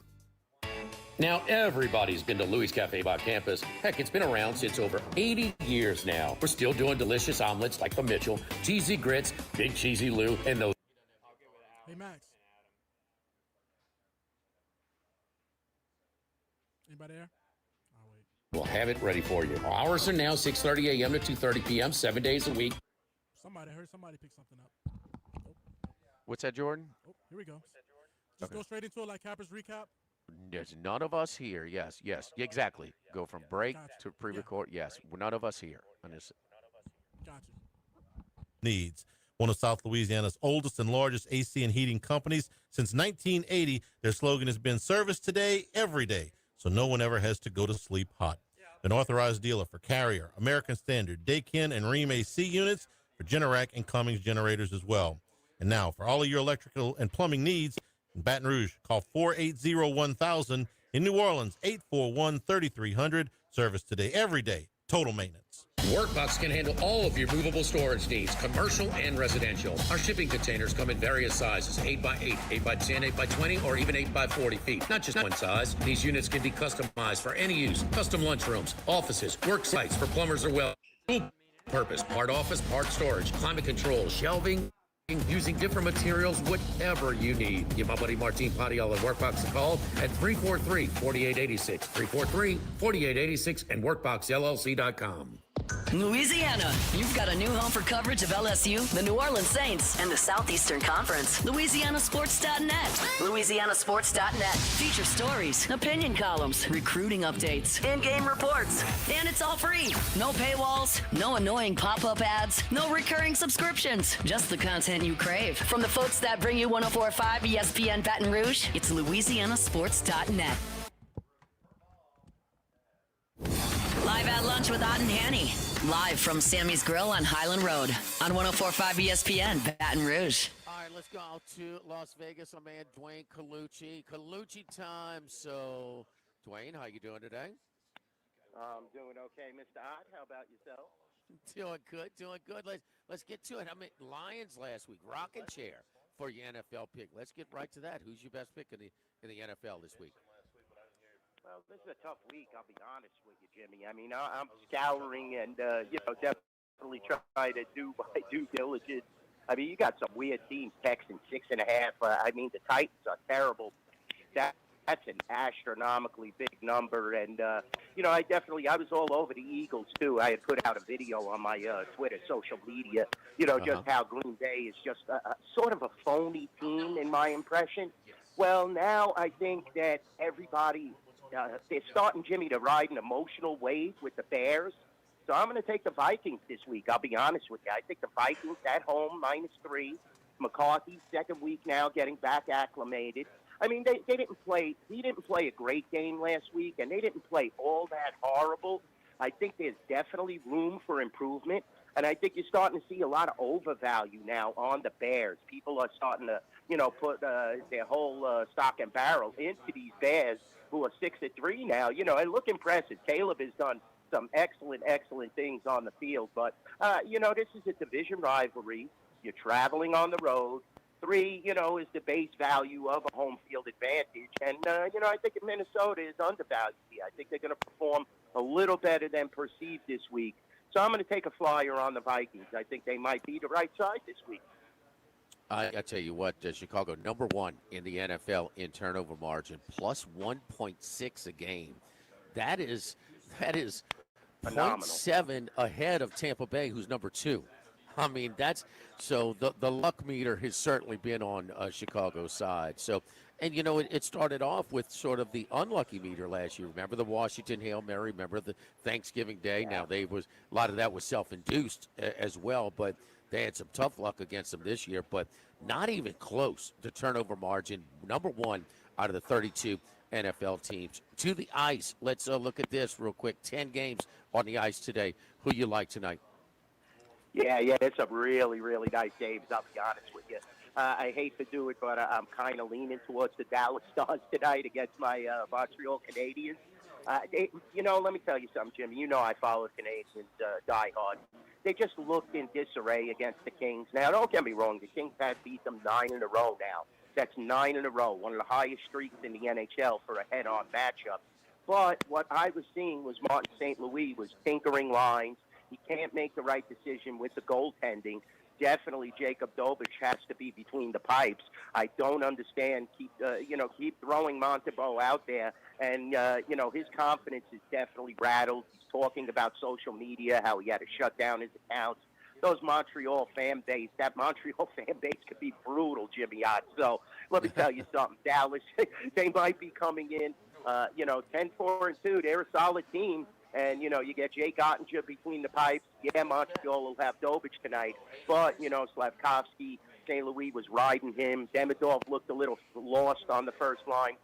Now, everybody's been to Louis Cafe by campus. Heck, it's been around since over 80 years now. We're still doing delicious omelets like the Mitchell, cheesy grits, big cheesy Lou, and those. Hey, Max. Anybody there? I'll wait. We'll have it ready for you. Our hours are now 6:30 a.m. to 2:30 p.m., 7 days a week. I heard somebody pick something up. Oh, What's that, Jordan? here we go. Just go straight into it like Capper's recap. There's none of us here. Yes, exactly. Go from break to pre-record. Yes, none of us here. Got you. Needs. One of South Louisiana's oldest and largest AC and heating companies. Since 1980, their slogan has been service today, every day, so no one ever has to go to sleep hot. An authorized dealer for Carrier, American Standard, Daikin, and Rheem AC units, for Generac and Cummins generators as well. And now, for all of your electrical and plumbing needs, in Baton Rouge, call 480-1000. In New Orleans, 841-3300. Service today, every day. Total maintenance. Workbox can handle all of your movable storage needs, commercial and residential. Our shipping containers come in various sizes, 8x8, 8x10, 8x20, or even 8x40 feet. Not just one size. These units can be customized for any use. Custom lunchrooms, offices, work sites for plumbers or well. Purpose, part office, part storage, climate control, shelving, using different materials, whatever you need. Give my buddy Martin Padial and Workbox a call at 343-4886, 343-4886, and workboxllc.com. Louisiana, you've got a new home for coverage of LSU, the New Orleans Saints, and the Southeastern Conference. LouisianaSports.net. LouisianaSports.net. Feature stories, opinion columns, recruiting updates, in-game reports. And it's all free. No paywalls, no annoying pop-up ads, no recurring subscriptions. Just the content you crave. From the folks that bring you 104.5 ESPN Baton Rouge, it's LouisianaSports.net. Live at lunch with Ott and Hanny. Live from Sammy's Grill on Highland Road on 104.5 ESPN Baton Rouge. All right, let's go to Las Vegas. Our man Dwayne Colucci. Colucci time. So, Dwayne, how you doing today? Doing okay, Mr. Ott. How about yourself? Doing good, doing good. Let's get to it. I mean, Lions last week, rocking chair for your NFL pick. Let's get right to that. Who's your best pick in the NFL this week? Well, this is a tough week, I'll be honest with you, Jimmy. I mean, I'm scouring and, definitely try to do my due diligence. I mean, you got some weird teams, Texans 6.5. I mean, the Titans are terrible. That's an astronomically big number. And, I was all over the Eagles, too. I had put out a video on my Twitter, social media, just how Green Bay is just a sort of a phony team, in my impression. Well, now I think that everybody – they're starting, Jimmy, to ride an emotional wave with the Bears. So I'm going to take the Vikings this week. I'll be honest with you. I think the Vikings at home, -3. McCarthy, second week now, getting back acclimated. I mean, they didn't play. He didn't play a great game last week, and they didn't play all that horrible. I think there's definitely room for improvement. And I think you're starting to see a lot of overvalue now on the Bears. People are starting to, put their whole stock and barrel into these Bears, who are 6-3 now, and look impressive. Caleb has done some excellent things on the field. But, this is a division rivalry. You're traveling on the road. 3, is the base value of a home field advantage. And, I think Minnesota is undervalued here. I think they're going to perform a little better than perceived this week. So I'm going to take a flyer on the Vikings. I think they might be the right side this week. I tell you what, Chicago, number 1 in the NFL in turnover margin, plus 1.6 a game. That is phenomenal. 0.7 ahead of Tampa Bay, who's number 2. I mean, so the luck meter has certainly been on Chicago's side. So, and it started off with sort of the unlucky meter last year. Remember the Washington Hail Mary? Remember the Thanksgiving Day? Now a lot of that was self-induced as well, but they had some tough luck against them this year, but not even close to turnover margin. Number 1 out of the 32 NFL teams. To the ice, let's look at this real quick. 10 games on the ice today. Who you like tonight? Yeah, it's a really, really nice game, I'll be honest with you. I hate to do it, but I'm kind of leaning towards the Dallas Stars tonight against my Montreal Canadiens. Let me tell you something, Jimmy. I follow Canadians die hard. They just looked in disarray against the Kings. Now, don't get me wrong. The Kings have beat them 9 in a row now. That's 9 in a row, one of the highest streaks in the NHL for a head-on matchup. But what I was seeing was Martin St. Louis was tinkering lines. He can't make the right decision with the goaltending. Definitely Jacob Dobich has to be between the pipes. I don't understand. Keep throwing Montembeault out there. And, his confidence is definitely rattled. He's talking about social media, how he had to shut down his accounts. That Montreal fan base could be brutal, Jimmy Ott. So let me tell you something. Dallas, they might be coming in, 10-4-2. They're a solid team. And, you get Jake Ottinger between the pipes. Yeah, Montreal will have Dobich tonight. But, Slavkovsky, St. Louis was riding him. Demidov looked a little lost on the first line.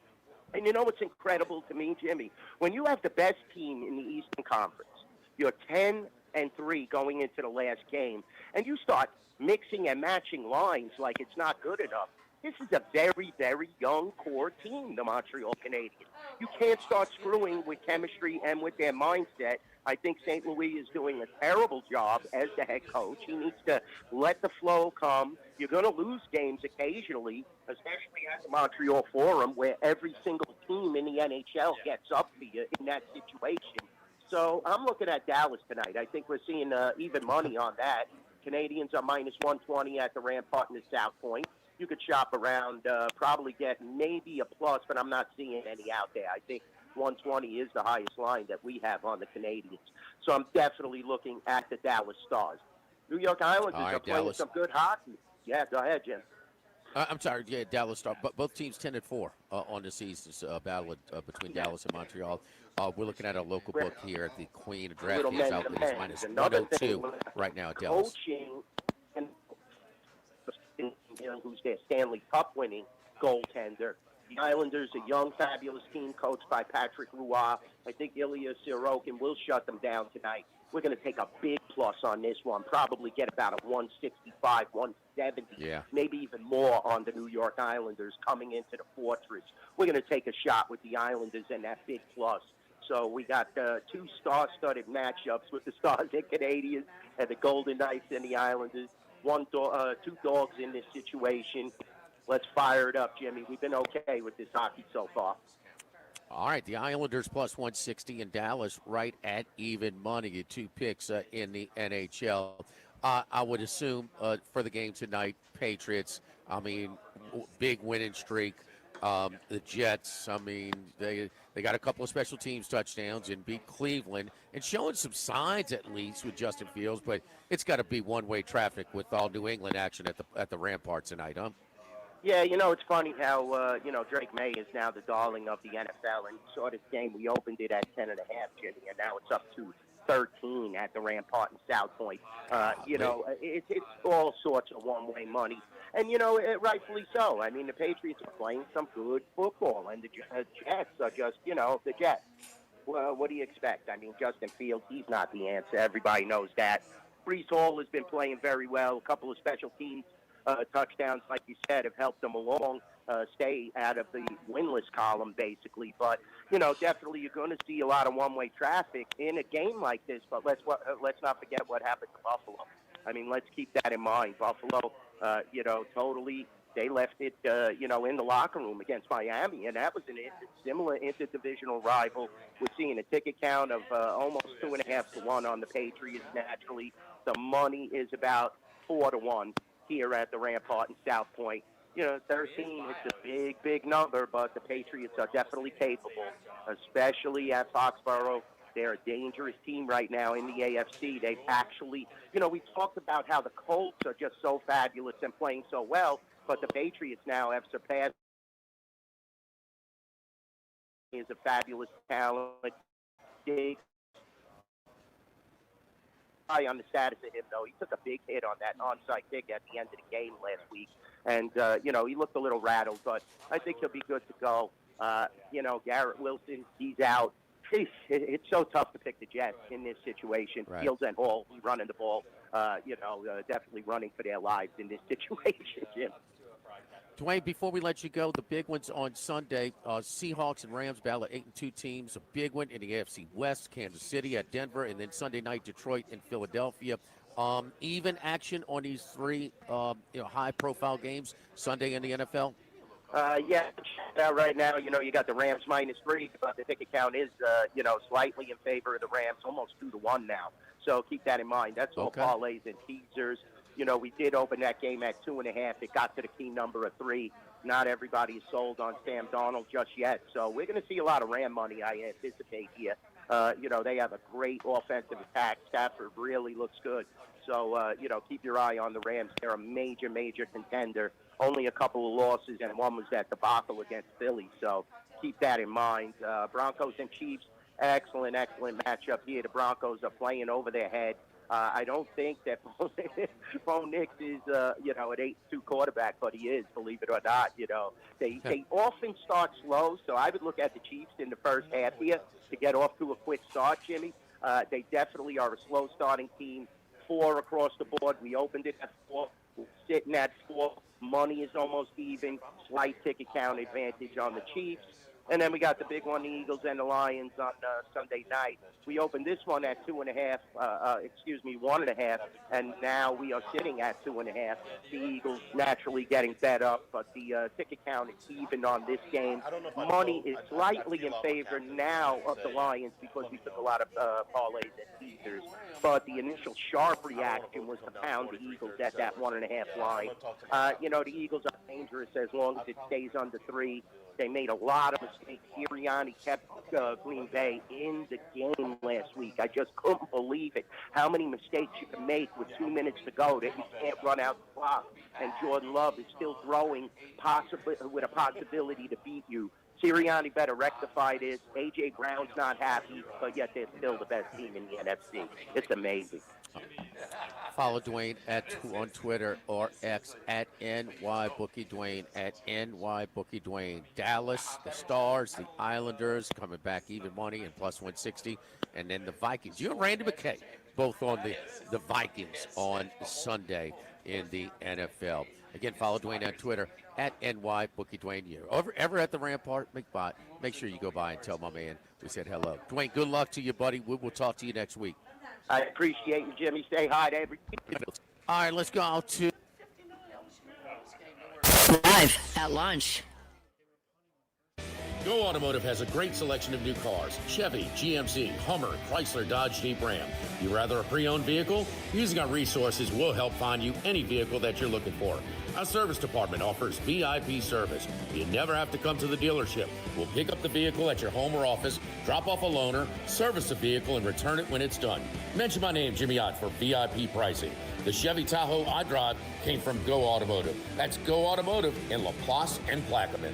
And you know what's incredible to me, Jimmy? When you have the best team in the Eastern Conference, you're 10-3 going into the last game, and you start mixing and matching lines like it's not good enough. This is a very, very young core team, the Montreal Canadiens. You can't start screwing with chemistry and with their mindset. I think St. Louis is doing a terrible job as the head coach. He needs to let the flow come. You're going to lose games occasionally, especially at the Montreal Forum, where every single team in the NHL gets up to you in that situation. So I'm looking at Dallas tonight. I think we're seeing even money on that. Canadians are minus 120 at the Rampart and the South Point. You could shop around, probably get maybe a plus, but I'm not seeing any out there. I think 120 is the highest line that we have on the Canadians. So I'm definitely looking at the Dallas Stars. New York Islanders are playing Dallas. some good hockey. Yeah, go ahead, Jim. I'm sorry, yeah, Dallas Star. But both teams 10-4 on the season's battle between Dallas and Montreal. We're looking at a local book here at the Queen of Little DraftKings men Outlet to is men. minus Another thing 102 with right now at Dallas. Coaching, and who's their Stanley Cup winning goaltender. The Islanders, a young, fabulous team coached by Patrick Roy. I think Ilya Sorokin will shut them down tonight. We're going to take a big plus on this one, probably get about a 165, 170, maybe even more on the New York Islanders coming into the Fortress. We're going to take a shot with the Islanders and that big plus. So we got two star-studded matchups with the Stars and Canadians and the Golden Knights and the Islanders. Two dogs in this situation. Let's fire it up, Jimmy. We've been okay with this hockey so far. All right, the Islanders plus 160 and Dallas right at even money. Your two picks in the NHL. I would assume for the game tonight, Patriots. I mean, big winning streak. The Jets. I mean, they got a couple of special teams touchdowns and beat Cleveland and showing some signs at least with Justin Fields. But it's got to be one-way traffic with all New England action at the Rampart tonight, huh? Yeah, it's funny how, Drake May is now the darling of the NFL. And you saw this game, we opened it at 10.5, Jimmy, and now it's up to 13 at the Rampart and South Point. It's all sorts of one-way money. And, rightfully so. I mean, the Patriots are playing some good football, and the Jets are just, the Jets. Well, what do you expect? I mean, Justin Fields, he's not the answer. Everybody knows that. Breece Hall has been playing very well. A couple of special teams touchdowns, like you said, have helped them along, stay out of the winless column, basically. But, definitely you're going to see a lot of one-way traffic in a game like this. But let's not forget what happened to Buffalo. I mean, let's keep that in mind. Buffalo, totally, they left it, in the locker room against Miami, and that was a similar interdivisional rival. We're seeing a ticket count of almost 2.5 to 1 on the Patriots, naturally. The money is about 4 to 1. Here at the Rampart and South Point. 13 is a big, big number, but the Patriots are definitely capable, especially at Foxborough. They're a dangerous team right now in the AFC. They've actually, we talked about how the Colts are just so fabulous and playing so well, but the Patriots now have surpassed. He is a fabulous talent. Big on the status of him, though. He took a big hit on that onside kick at the end of the game last week. And, he looked a little rattled, but I think he'll be good to go. Garrett Wilson, he's out. It's so tough to pick the Jets in this situation. Right. Fields and Hall running the ball, definitely running for their lives in this situation, Jim. Dwayne, before we let you go, the big ones on Sunday, Seahawks and Rams battle 8-2 teams. A big one in the AFC West, Kansas City at Denver, and then Sunday night, Detroit and Philadelphia. Even action on these three, high-profile games Sunday in the NFL? Right now, you got the Rams -3, but the ticket count is, slightly in favor of the Rams, almost 2 to 1 now. So keep that in mind. That's all parlays and teasers. We did open that game at 2.5. It got to the key number of 3. Not everybody is sold on Sam Darnold just yet. So we're going to see a lot of Ram money, I anticipate here. They have a great offensive attack. Stafford really looks good. So, keep your eye on the Rams. They're a major, major contender. Only a couple of losses, and one was that debacle against Philly. So keep that in mind. Broncos and Chiefs, excellent matchup here. The Broncos are playing over their head. I don't think that Bo Nix is, an 8-2 quarterback, but he is, believe it or not. They often start slow, so I would look at the Chiefs in the first half here to get off to a quick start, Jimmy. They definitely are a slow starting team. 4 across the board. We opened it at 4. We're sitting at 4. Money is almost even. Slight ticket count advantage on the Chiefs. And then we got the big one, the Eagles and the Lions on Sunday night. We opened this one at 1.5, and now we are sitting at 2.5. The Eagles naturally getting bet up, but the ticket count is even on this game. Money is slightly in favor now of the Lions because we took a lot of parlays and teasers. but the initial sharp reaction was to pound the Eagles at that 1.5 line. The Eagles are dangerous as long as it stays under 3. They made a lot of mistakes. Sirianni kept Green Bay in the game last week. I just couldn't believe it. How many mistakes you can make with 2 minutes to go that you can't run out the clock. And Jordan Love is still throwing possibly with a possibility to beat you. Sirianni better rectify this. A.J. Brown's not happy, but yet they're still the best team in the NFC. It's amazing. Follow Dwayne on Twitter or X at NYBookie Dwayne, at NYBookie Dwayne. Dallas, the Stars, the Islanders coming back even money and plus 160. And then the Vikings. You and Randy McKay both on the Vikings on Sunday in the NFL. Again, follow Dwayne on Twitter at NYBookie Dwayne. You ever at the Rampart, McBot, make sure you go by and tell my man we said hello. Dwayne, good luck to you, buddy. We will talk to you next week. I appreciate you, Jimmy. Say hi to everybody. All right, let's go to Live at lunch. Go Automotive has a great selection of new cars: Chevy, GMC, Hummer, Chrysler, Dodge, Jeep, Ram. You rather a pre-owned vehicle? Using our resources will help find you any vehicle that you're looking for. Our service department offers VIP service. You never have to come to the dealership. We'll pick up the vehicle at your home or office, drop off a loaner, service the vehicle, and return it when it's done. Mention my name, Jimmy Ott, for VIP pricing. The Chevy Tahoe I drive came from Go Automotive. That's Go Automotive in LaPlace and Plaquemine.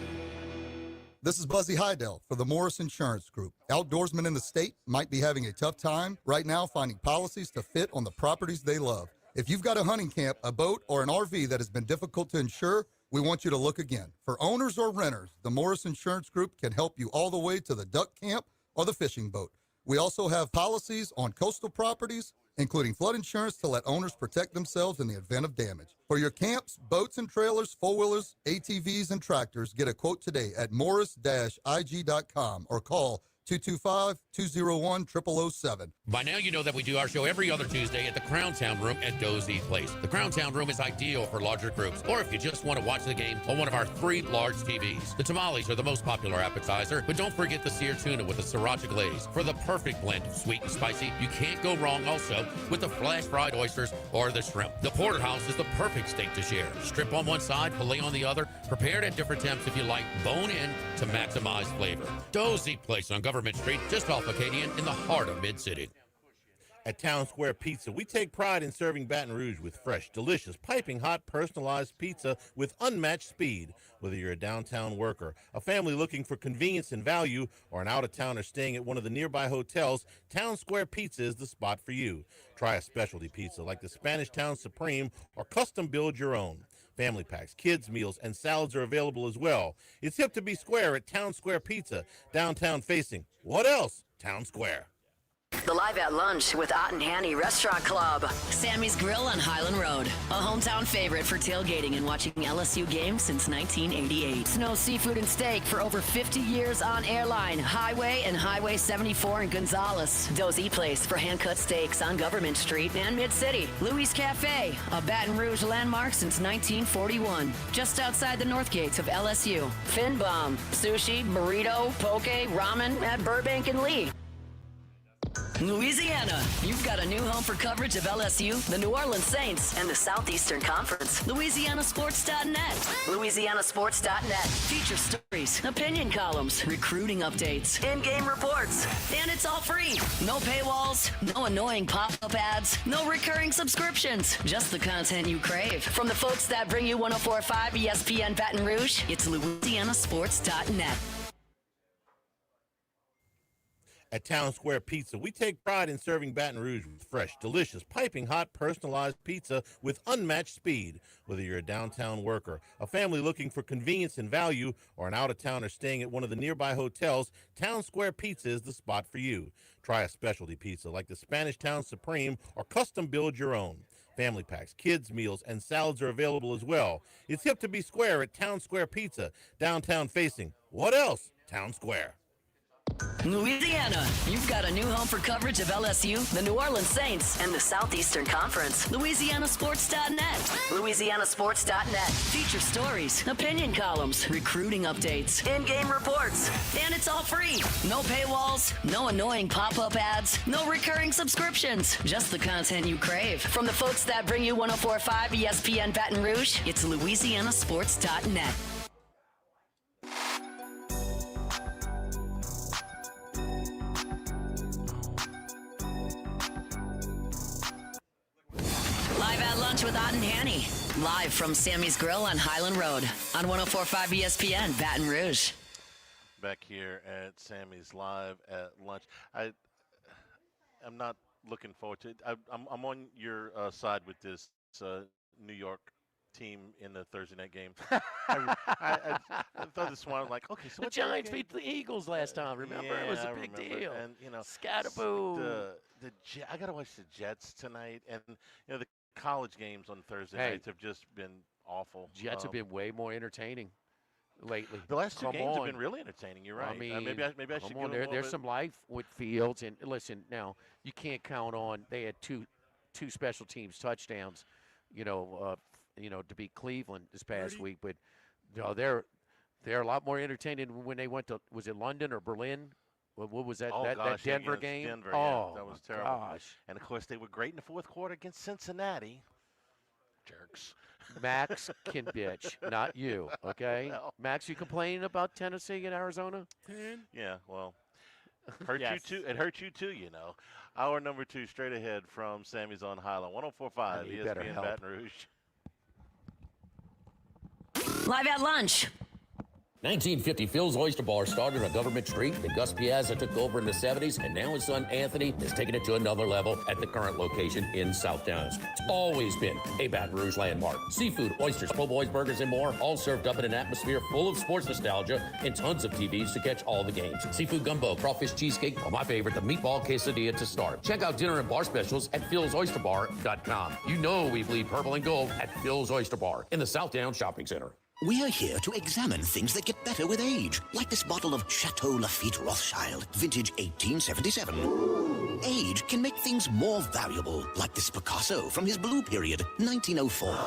This is Buzzy Hydell for the Morris Insurance Group. Outdoorsmen in the state might be having a tough time right now finding policies to fit on the properties they love. If you've got a hunting camp, a boat, or an RV that has been difficult to insure, we want you to look again. For owners or renters, the Morris Insurance Group can help you all the way to the duck camp or the fishing boat. We also have policies on coastal properties, including flood insurance to let owners protect themselves in the event of damage. For your camps, boats and trailers, four-wheelers, ATVs, and tractors, get a quote today at morris-ig.com or call 225-201-0007. By now, you know that we do our show every other Tuesday at the Crown Town Room at Doe's Eat Place. The Crown Town Room is ideal for larger groups, or if you just want to watch the game on one of our 3 large TVs. The tamales are the most popular appetizer, but don't forget the seared tuna with the sriracha glaze. For the perfect blend of sweet and spicy, you can't go wrong also with the flash fried oysters or the shrimp. The porterhouse is the perfect steak to share. Strip on one side, filet on the other, prepared at different temps if you like, bone in to maximize flavor. Doe's Eat Place on Government Street, just off Acadian in the heart of Mid-City. At Town Square Pizza, we take pride in serving Baton Rouge with fresh, delicious, piping hot, personalized pizza with unmatched speed. Whether you're a downtown worker, a family looking for convenience and value, or an out-of-towner staying at one of the nearby hotels, Town Square Pizza is the spot for you. Try a specialty pizza like the Spanish Town Supreme or custom build your own. Family packs, kids' meals, and salads are available as well. It's hip to be square at Town Square Pizza, downtown facing. What else? Town Square. The Live at Lunch with Ott and Hanny Restaurant Club. Sammy's Grill on Highland Road. A hometown favorite for tailgating and watching LSU games since 1988. Snow Seafood and Steak for over 50 years on Airline, Highway, and Highway 74 in Gonzales. Doe's Eat Place for hand-cut steaks on Government Street and Mid-City. Louis Cafe, a Baton Rouge landmark since 1941. Just outside the north gates of LSU. Fin Bomb, sushi, burrito, poke, ramen at Burbank and Lee. Louisiana, you've got a new home for coverage of LSU, the New Orleans Saints, and the Southeastern Conference. LouisianaSports.net. LouisianaSports.net. Feature stories, opinion columns, recruiting updates, in-game reports. And it's all free. No paywalls, no annoying pop-up ads, no recurring subscriptions. Just the content you crave. From the folks that bring you 104.5 ESPN Baton Rouge, it's LouisianaSports.net. At Town Square Pizza, we take pride in serving Baton Rouge with fresh, delicious, piping hot, personalized pizza with unmatched speed. Whether you're a downtown worker, a family looking for convenience and value, or an out-of-towner staying at one of the nearby hotels, Town Square Pizza is the spot for you. Try a specialty pizza like the Spanish Town Supreme or custom build your own. Family packs, kids' meals, and salads are available as well. It's hip to be square at Town Square Pizza, downtown facing. What else? Town Square. Louisiana, you've got a new home for coverage of LSU, the New Orleans Saints, and the Southeastern Conference. LouisianaSports.net. LouisianaSports.net. Feature stories, opinion columns, recruiting updates, in-game reports. And it's all free. No paywalls, no annoying pop-up ads, no recurring subscriptions. Just the content you crave. From the folks that bring you 104.5 ESPN Baton Rouge, it's LouisianaSports.net. Live at lunch with Ott and Hanny. Live from Sammy's Grill on Highland Road on 104.5 ESPN Baton Rouge. Back here at Sammy's Live at lunch. I'm not looking forward to it. I'm on your side with this New York team in the Thursday night game. I thought this one, like, okay, so the Giants beat the Eagles last time. Remember, it was a big deal. And Scatterboo. I gotta watch the Jets tonight, and the college games on Thursday nights have just been awful. Jets have been way more entertaining lately. The last two games have been really entertaining. You're right. I mean, maybe I should go. There's some life with Fields, and listen, now you can't count on. They had two special teams touchdowns, to beat Cleveland this past week, but they're a lot more entertaining when they went to, was it London or Berlin? What was that? That Denver game? Denver, that was terrible. Gosh. And of course, they were great in the fourth quarter against Cincinnati. Jerks. Max can bitch, not you. Okay, Well. Max, you complaining about Tennessee and Arizona? Yeah, well, you too. It hurt you too, Hour number 2 straight ahead from Sammy's on Highland, 104.5 You better ESPN help. Baton Rouge. Live at lunch. 1950 Phil's Oyster Bar started on Government Street, then Gus Piazza took over in the 70s, and now his son Anthony has taken it to another level at the current location in Southdowns. It's always been a Baton Rouge landmark. Seafood, oysters, po' boys, burgers, and more, all served up in an atmosphere full of sports nostalgia and tons of TVs to catch all the games. Seafood gumbo, crawfish cheesecake, or my favorite, the meatball quesadilla to start. Check out dinner and bar specials at philsoysterbar.com. You know we bleed purple and gold at Phil's Oyster Bar in the Southdowns Shopping Center. We're here to examine things that get better with age, like this bottle of Chateau Lafite Rothschild, vintage 1877. Age can make things more valuable, like this Picasso from his Blue Period, 1904.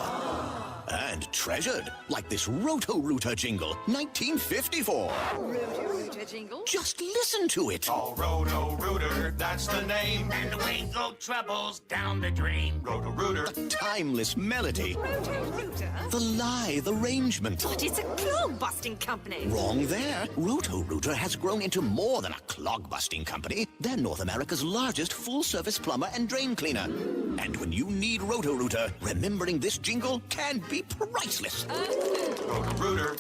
And treasured, like this Roto-Rooter jingle, 1954. Roto-Rooter jingle? Just listen to it. Oh, Roto-Rooter, that's the name. And away go troubles down the drain. Roto-Rooter. The timeless melody. Roto-Rooter? The lithe arrangement. But it's a clog-busting company. Wrong there. Roto-Rooter has grown into more than a clog-busting company. They're North America's largest full-service plumber and drain cleaner. And when you need Roto-Rooter, remembering this jingle can be priceless. Roto-Rooter.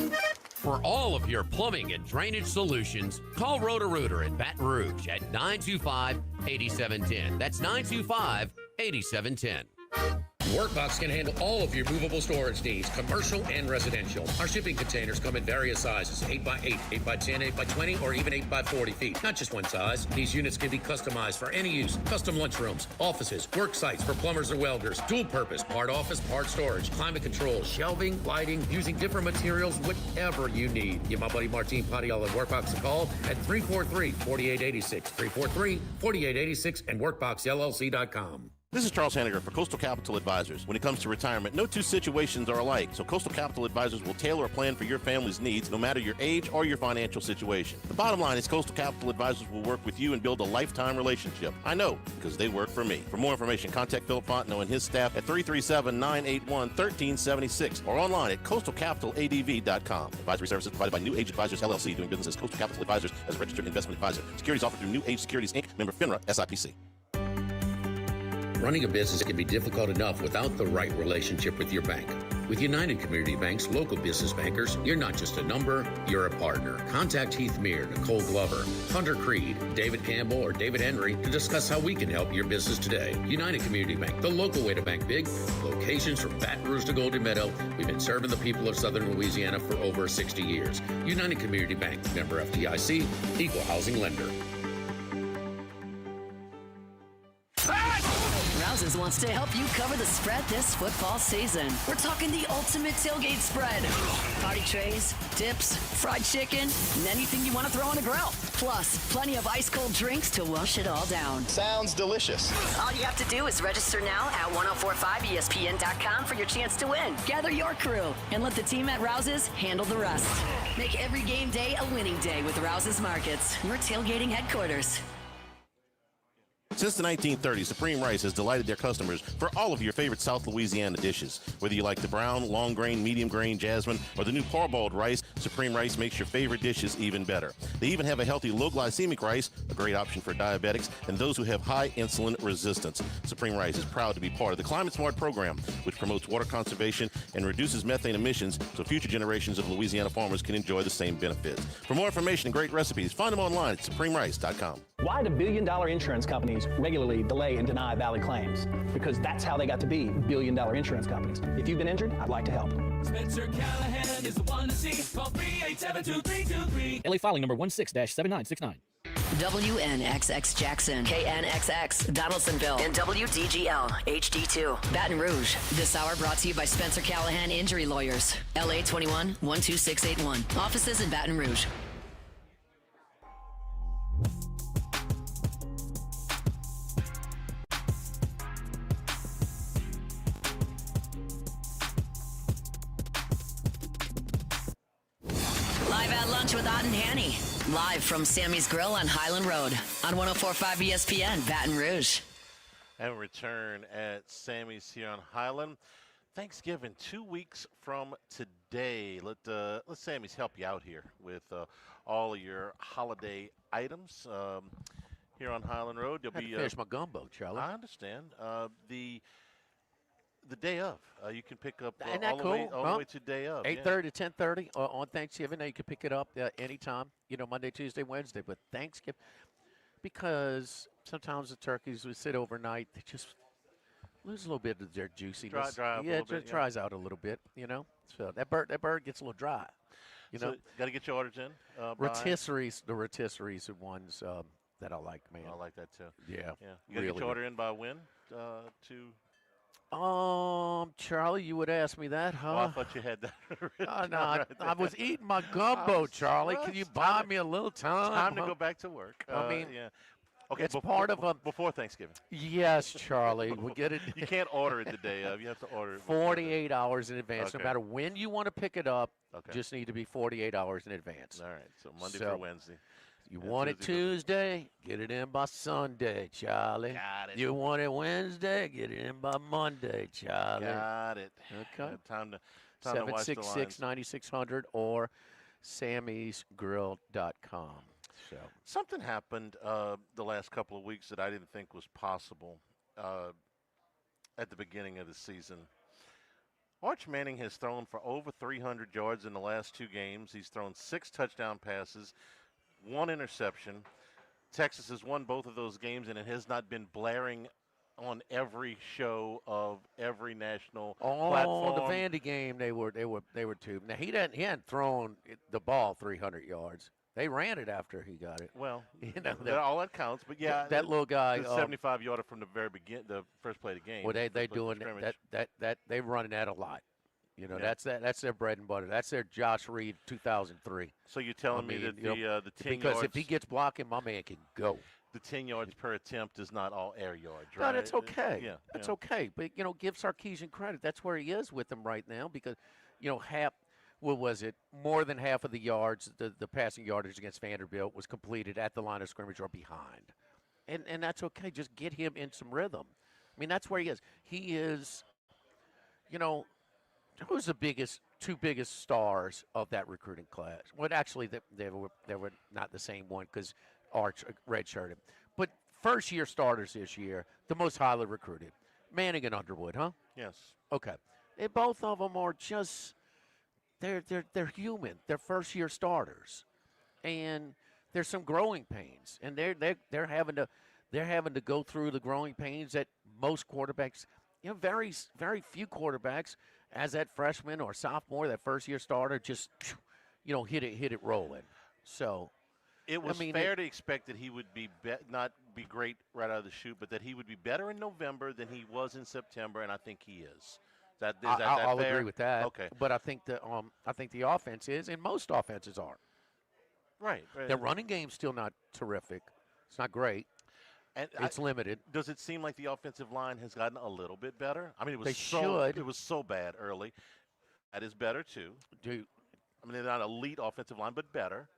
For all of your plumbing and drainage solutions, call Roto-Rooter in Baton Rouge at 925-8710. That's 925-8710. Workbox can handle all of your movable storage needs, commercial and residential. Our shipping containers come in various sizes, 8x8, 8x10, 8x20, or even 8x40 feet. Not just one size. These units can be customized for any use. Custom lunchrooms, offices, work sites for plumbers or welders, dual purpose, part office, part storage, climate control, shelving, lighting, using different materials, whatever you need. Give my buddy Martin Padial at Workbox a call at 343-4886, 343-4886, and workboxllc.com. This is Charles Hanniger for Coastal Capital Advisors. When it comes to retirement, no two situations are alike, so Coastal Capital Advisors will tailor a plan for your family's needs, no matter your age or your financial situation. The bottom line is Coastal Capital Advisors will work with you and build a lifetime relationship. I know, because they work for me. For more information, contact Philip Fontenot and his staff at 337-981-1376 or online at coastalcapitaladv.com. Advisory services provided by New Age Advisors, LLC, doing business as Coastal Capital Advisors as a registered investment advisor. Securities offered through New Age Securities, Inc., member FINRA, SIPC. Running a business can be difficult enough without the right relationship with your bank. With United Community Bank's local business bankers, you're not just a number, you're a partner. Contact Heath Meir, Nicole Glover, Hunter Creed, David Campbell, or David Henry to discuss how we can help your business today. United Community Bank, the local way to bank big. Locations from Baton Rouge to Golden Meadow. We've been serving the people of Southern Louisiana for over 60 years. United Community Bank, member FDIC, equal housing lender. Rouse's wants to help you cover the spread this football season. We're talking the ultimate tailgate spread. Party trays, dips, fried chicken, and anything you want to throw on a grill. Plus, plenty of ice-cold drinks to wash it all down. Sounds delicious. All you have to do is register now at 1045ESPN.com for your chance to win. Gather your crew and let the team at Rouse's handle the rest. Make every game day a winning day with Rouse's Markets, your tailgating headquarters. Since the 1930s, Supreme Rice has delighted their customers for all of your favorite South Louisiana dishes. Whether you like the brown, long grain, medium grain, jasmine, or the new parboiled rice, Supreme Rice makes your favorite dishes even better. They even have a healthy low glycemic rice, a great option for diabetics and those who have high insulin resistance. Supreme Rice is proud to be part of the Climate Smart program, which promotes water conservation and reduces methane emissions so future generations of Louisiana farmers can enjoy the same benefits. For more information and great recipes, find them online at supremerice.com. Why do billion-dollar insurance companies regularly delay and deny valid claims? Because that's how they got to be billion-dollar insurance companies. If you've been injured, I'd like to help. Spencer Callahan is the one to see. Call 387-2323. LA filing number 16-7969. WNXX Jackson, KNXX Donaldsonville, and WDGL HD2 Baton Rouge. This hour brought to you by Spencer Callahan Injury Lawyers. LA 21 12681. Offices in Baton Rouge. Live at lunch with Ott and Hanny. Live from Sammy's Grill on Highland Road on 104.5 ESPN, Baton Rouge. And return at Sammy's here on Highland. Thanksgiving 2 weeks from today. Let Sammy's help you out here with all of your holiday items here on Highland Road. You'll be finish my gumbo, Charlie. I understand. The day of, you can pick up Isn't that all cool? the way to day of. 8:30 to 10:30 on Thanksgiving. Now you can pick it up anytime, Monday, Tuesday, Wednesday. But Thanksgiving, because sometimes the turkeys would sit overnight, they just lose a little bit of their juiciness. Dry up a yeah, little it bit, just dries out a little bit, So that bird gets a little dry. So got to get your orders in. The rotisseries are ones that I like, man. I like that too. Yeah. You got to get your order in by when? Charlie, you would ask me that, huh? Well, I thought you had that. No, I was eating my gumbo, Charlie. Can you buy me a little time? Time to go back to work. I mean, yeah. Okay, it's part of a before Thanksgiving. Yes, Charlie. We get it. You can't order it the day of. You have to order it 48 hours in advance. Okay. No matter when you want to pick it up, Okay. just need to be 48 hours in advance. All right, so Monday for Wednesday. You want it Tuesday, get it in by Sunday, Charlie. Got it. You want it Wednesday, get it in by Monday, Charlie. Got it. Okay. Time to watch the lines. 766-9600 or sammysgrill.com. So something happened the last couple of weeks that I didn't think was possible at the beginning of the season. Arch Manning has thrown for over 300 yards in the last 2 games. He's thrown 6 touchdown passes, 1 interception. Texas has won both of those games, and it has not been blaring on every show of every national platform. The Vandy game, they were too. Now he hadn't thrown the ball 300 yards. They ran it after he got it. Well, all that counts. But yeah, that little guy, the 75-yarder from the very the first play of the game. Well, they doing that. They running that a lot. That's their bread and butter. That's their Josh Reed 2003. So you're telling me that the 10 because yards, if he gets blocking, my man can go. The 10 yards per attempt is not all air yards, right? No, that's okay. Yeah, that's okay. But give Sarkisian credit. That's where he is with them right now because, half. What was it? More than half of the yards, the passing yardage against Vanderbilt was completed at the line of scrimmage or behind. And that's okay. Just get him in some rhythm. I mean, that's where he is. He is, who's the two biggest stars of that recruiting class? Well, actually, they were not the same one because Arch redshirted. But first-year starters this year, the most highly recruited. Manning and Underwood, huh? Yes. Okay. And both of them are just – They're human. They're first-year starters, and there's some growing pains, and they're having to go through the growing pains that most quarterbacks, very very few quarterbacks, as that freshman or sophomore, that first-year starter, just hit it rolling. So it was fair to expect that he would be not be great right out of the chute, but that he would be better in November than he was in September, and I think he is. I'll fair? agree with that. Okay. But I think the offense is, and most offenses are. Right. Their running game's still not terrific. It's not great. And it's limited. Does it seem like the offensive line has gotten a little bit better? I mean, it was should. It was so bad early. That is better too. I mean, they're not elite offensive line, but better.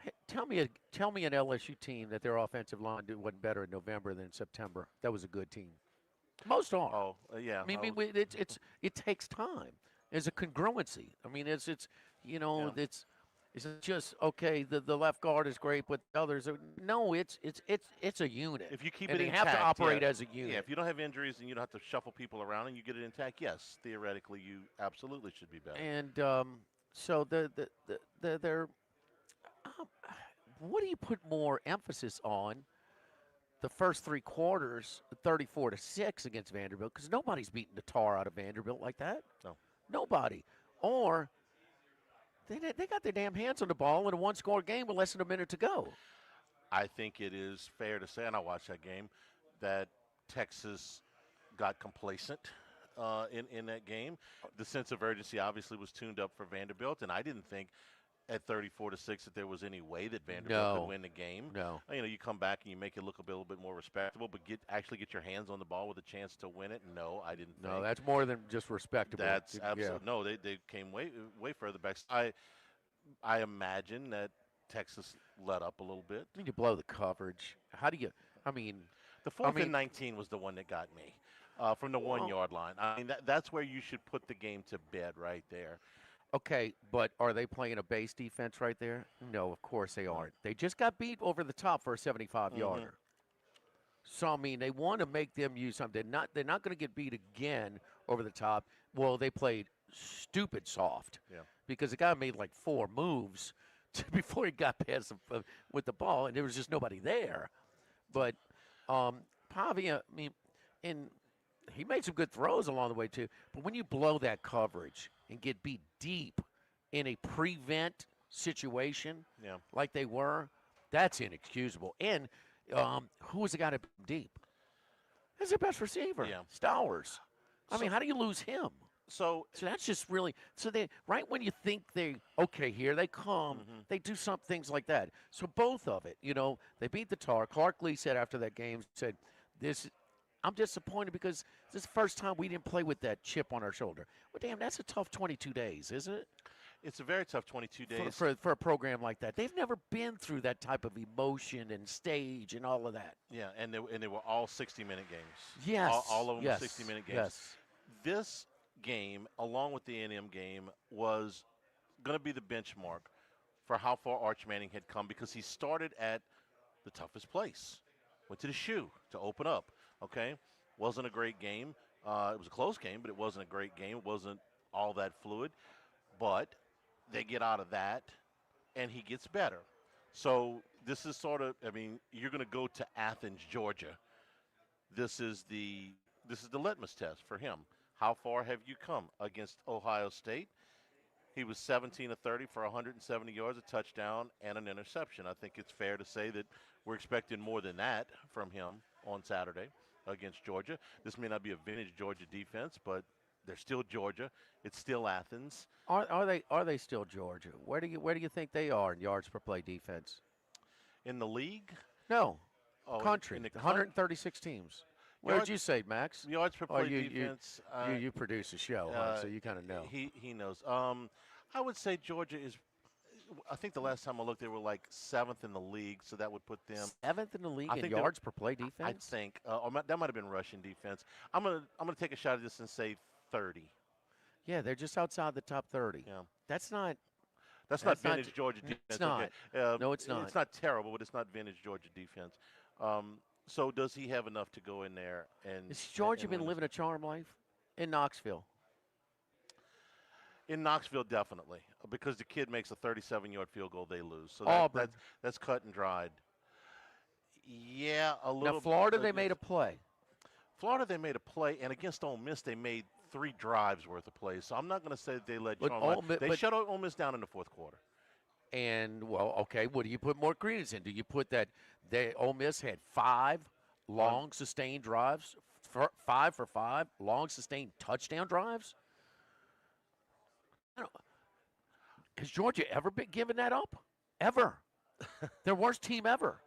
Hey, tell me an LSU team that their offensive line wasn't better in November than September. That was a good team. Most are. Oh, yeah. I mean, it takes time. There's a congruency. I mean, it's just okay. The left guard is great, but the others are no. It's a unit. If you keep and it they intact, have to operate as a unit. Yeah, if you don't have injuries and you don't have to shuffle people around and you get it intact, yes, theoretically you absolutely should be better. And so they're what do you put more emphasis on? The first three quarters, 34-6 against Vanderbilt, because nobody's beating the tar out of Vanderbilt like that. No, nobody. Or they got their damn hands on the ball in a one-score game with less than a minute to go. I think it is fair to say, and I watched that game, that Texas got complacent in that game. The sense of urgency obviously was tuned up for Vanderbilt, and I didn't think at 34-6 that there was any way that Vanderbilt could win the game. No. You come back and you make it look a little bit more respectable, but actually get your hands on the ball with a chance to win it. No, I didn't think. No, that's more than just respectable. That's absolutely no. They came way further back. I imagine that Texas let up a little bit. I mean, you blow the coverage. How do you? I mean, the 4th and 19 was the one that got me from the 1 yard line. I mean, that's where you should put the game to bed right there. Okay, but are they playing a base defense right there? No, of course they aren't. They just got beat over the top for a 75-yarder. So, I mean, they want to make them use something. They're not going to get beat again over the top. Well, they played stupid soft because the guy made like 4 moves before he got past with the ball, and there was just nobody there. But Pavia, I mean, he made some good throws along the way too. But when you blow that coverage and get beat deep in a prevent situation like they were, that's inexcusable. And who was the guy that beat them deep? That's their best receiver, Stowers. I mean, how do you lose him? So that's just really – so they right when you think here they come, they do some things like that. So both of it, they beat the Tar. Clark Lee said after that game, said, I'm disappointed because this is the first time we didn't play with that chip on our shoulder. Well, damn, that's a tough 22 days, isn't it? It's a very tough 22 days. For a program like that. They've never been through that type of emotion and stage and all of that. Yeah, and they were all 60-minute games. Yes. All of them were 60-minute games. Yes. This game, along with the A&M game, was going to be the benchmark for how far Arch Manning had come because he started at the toughest place. Went to the shoe to open up. Okay, wasn't a great game. It was a close game, but it wasn't a great game. It wasn't all that fluid. But they get out of that, and he gets better. So this is sort of, I mean, you're going to go to Athens, Georgia. This is the litmus test for him. How far have you come against Ohio State? He was 17 of 30 for 170 yards, a touchdown, and an interception. I think it's fair to say that we're expecting more than that from him on Saturday against Georgia. This may not be a vintage Georgia defense, but they're still Georgia. It's still Athens. Are they still Georgia? Where do you think they are in yards per play defense? In the league? No. Country. In the 136 teams. Where did you say, Max? Yards per play defense. You produce a show, so you kind of know. He knows. I would say Georgia is. I think the last time I looked, they were like 7th in the league, so that would put them 7th in the league in yards per play defense. I think that might have been rushing defense. I'm gonna take a shot at this and say 30. Yeah, they're just outside the top 30. Yeah, that's not vintage Georgia defense. It's not. Okay. No, it's not. It's not terrible, but it's not vintage Georgia defense. So does he have enough to go in there and? Has Georgia been living a charm life in Knoxville? In Knoxville, definitely, because the kid makes a 37-yard field goal, they lose. So that's cut and dried. Yeah, a little. Now, Florida, they made a play. Florida, they made a play, and against Ole Miss, they made 3 drives worth of plays. So I'm not going to say that they let They shut Ole Miss down in the fourth quarter. And, well, okay, what do you put more credence in? Do you put that Ole Miss had 5 long sustained drives, 5 for 5, long sustained touchdown drives? Has Georgia ever been given that up? Ever. Their worst team ever.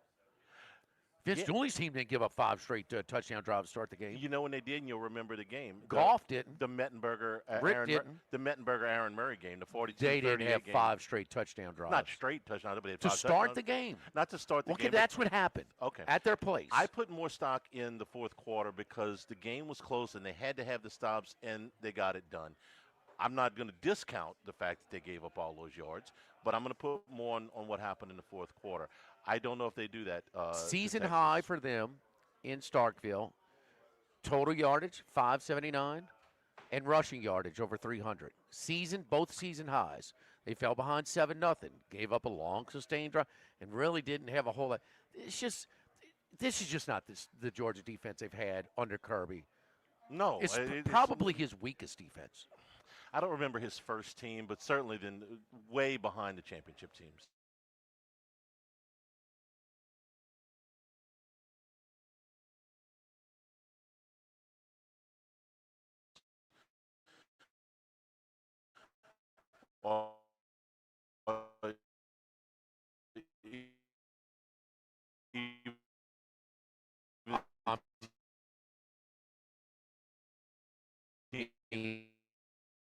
Vince Dooley's team didn't give up 5 straight touchdown drives to start the game. You know when they did, and you'll remember the game. Goff didn't. The Mettenberger, Rick didn't. The Mettenberger Aaron Murray game, the 42-38 They didn't have game. 5 straight touchdown drives. Not straight touchdowns, but they had to 5 start touchdowns. the game. Not to start the game. Okay, that's what happened. Okay. At their place. I put more stock in the fourth quarter because the game was close and they had to have the stops and they got it done. I'm not going to discount the fact that they gave up all those yards, but I'm going to put more on what happened in the fourth quarter. I don't know if they do that. Season high for them in Starkville. Total yardage, 579, and rushing yardage over 300. Both season highs. They fell behind 7-0, gave up a long sustained drive, and really didn't have a whole lot. This is just not the Georgia defense they've had under Kirby. No. It's probably his weakest defense. I don't remember his first team, but certainly then way behind the championship teams.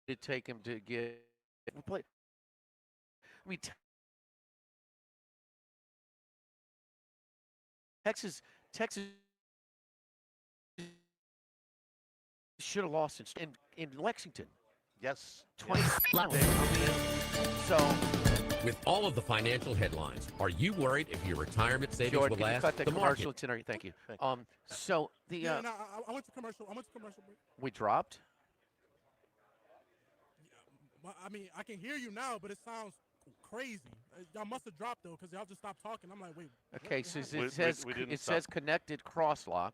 It take him to get play. I mean, Texas should have lost in Lexington. Yes. 20. So, with all of the financial headlines, are you worried if your retirement savings George, will can you last? cut the commercial market. itinerary? Thank you. So the I went to commercial. Break. we dropped. I mean, I can hear you now, but it sounds crazy. Y'all must have dropped though, because y'all just stopped talking. I'm like, wait. Okay, so it says connected crosslock,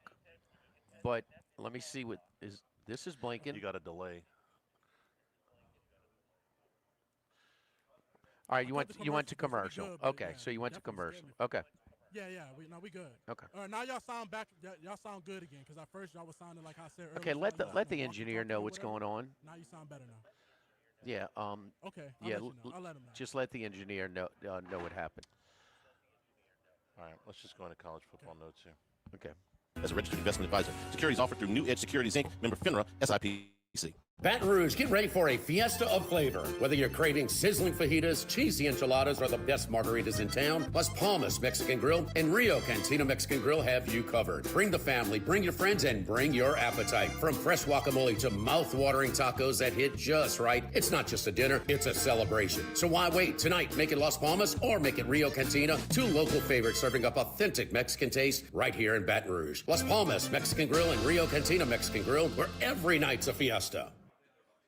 but let me see what is. This is blinking. You got a delay. All right, you went to commercial. Good, okay, yeah, so you went to commercial. me. Okay. Yeah, we good. Okay. Now y'all sound back. Y'all sound good again, because at first y'all was sounding like I said earlier. Okay, let the engineer know what's going on. Now you sound better now. Yeah. Okay. I'll let him know. Just let the engineer know what happened. All right, let's just go into college football notes here. Okay. As a registered investment advisor, securities offered through New Edge Securities Inc., member FINRA, SIPC. Baton Rouge, get ready for a fiesta of flavor. Whether you're craving sizzling fajitas, cheesy enchiladas, or the best margaritas in town, Las Palmas Mexican Grill and Rio Cantina Mexican Grill have you covered. Bring the family, bring your friends, and bring your appetite. From fresh guacamole to mouth-watering tacos that hit just right, it's not just a dinner, it's a celebration. So why wait? Tonight, make it Las Palmas or make it Rio Cantina, 2 local favorites serving up authentic Mexican taste right here in Baton Rouge. Las Palmas Mexican Grill and Rio Cantina Mexican Grill, where every night's a fiesta.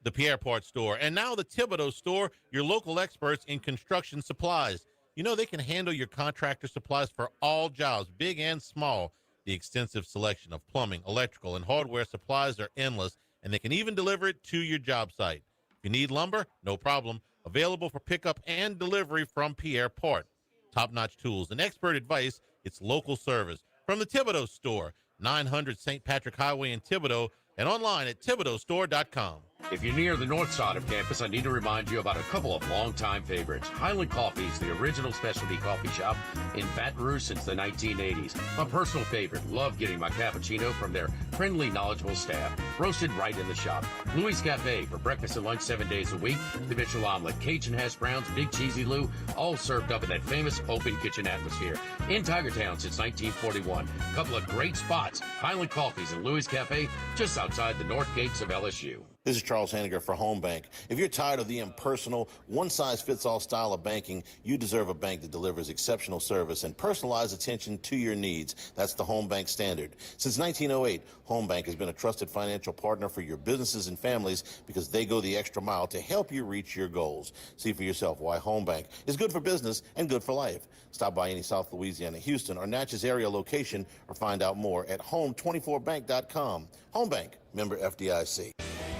The Pierre Part Store, and now the Thibodeau Store, your local experts in construction supplies. You know they can handle your contractor supplies for all jobs, big and small. The extensive selection of plumbing, electrical, and hardware supplies are endless, and they can even deliver it to your job site. If you need lumber, no problem. Available for pickup and delivery from Pierre Part. Top-notch tools and expert advice, it's local service. From the Thibodeau Store, 900 St. Patrick Highway in Thibodeau, and online at thibodeaustore.com. If you're near the north side of campus, I need to remind you about a couple of longtime favorites. Highland Coffee is the original specialty coffee shop in Baton Rouge since the 1980s. My personal favorite, love getting my cappuccino from their friendly, knowledgeable staff, roasted right in the shop. Louis Cafe for breakfast and lunch 7 days a week. The Mitchell omelet, Cajun hash browns, Big Cheesy Lou, all served up in that famous open kitchen atmosphere. In Tigertown since 1941. A couple of great spots, Highland Coffees and Louis Cafe, just outside the north gates of LSU. This is Charles Hanniger for Home Bank. If you're tired of the impersonal, one-size-fits-all style of banking, you deserve a bank that delivers exceptional service and personalized attention to your needs. That's the Home Bank standard. Since 1908, Home Bank has been a trusted financial partner for your businesses and families because they go the extra mile to help you reach your goals. See for yourself why Home Bank is good for business and good for life. Stop by any South Louisiana, Houston, or Natchez area location or find out more at home24bank.com. Home Bank, member FDIC.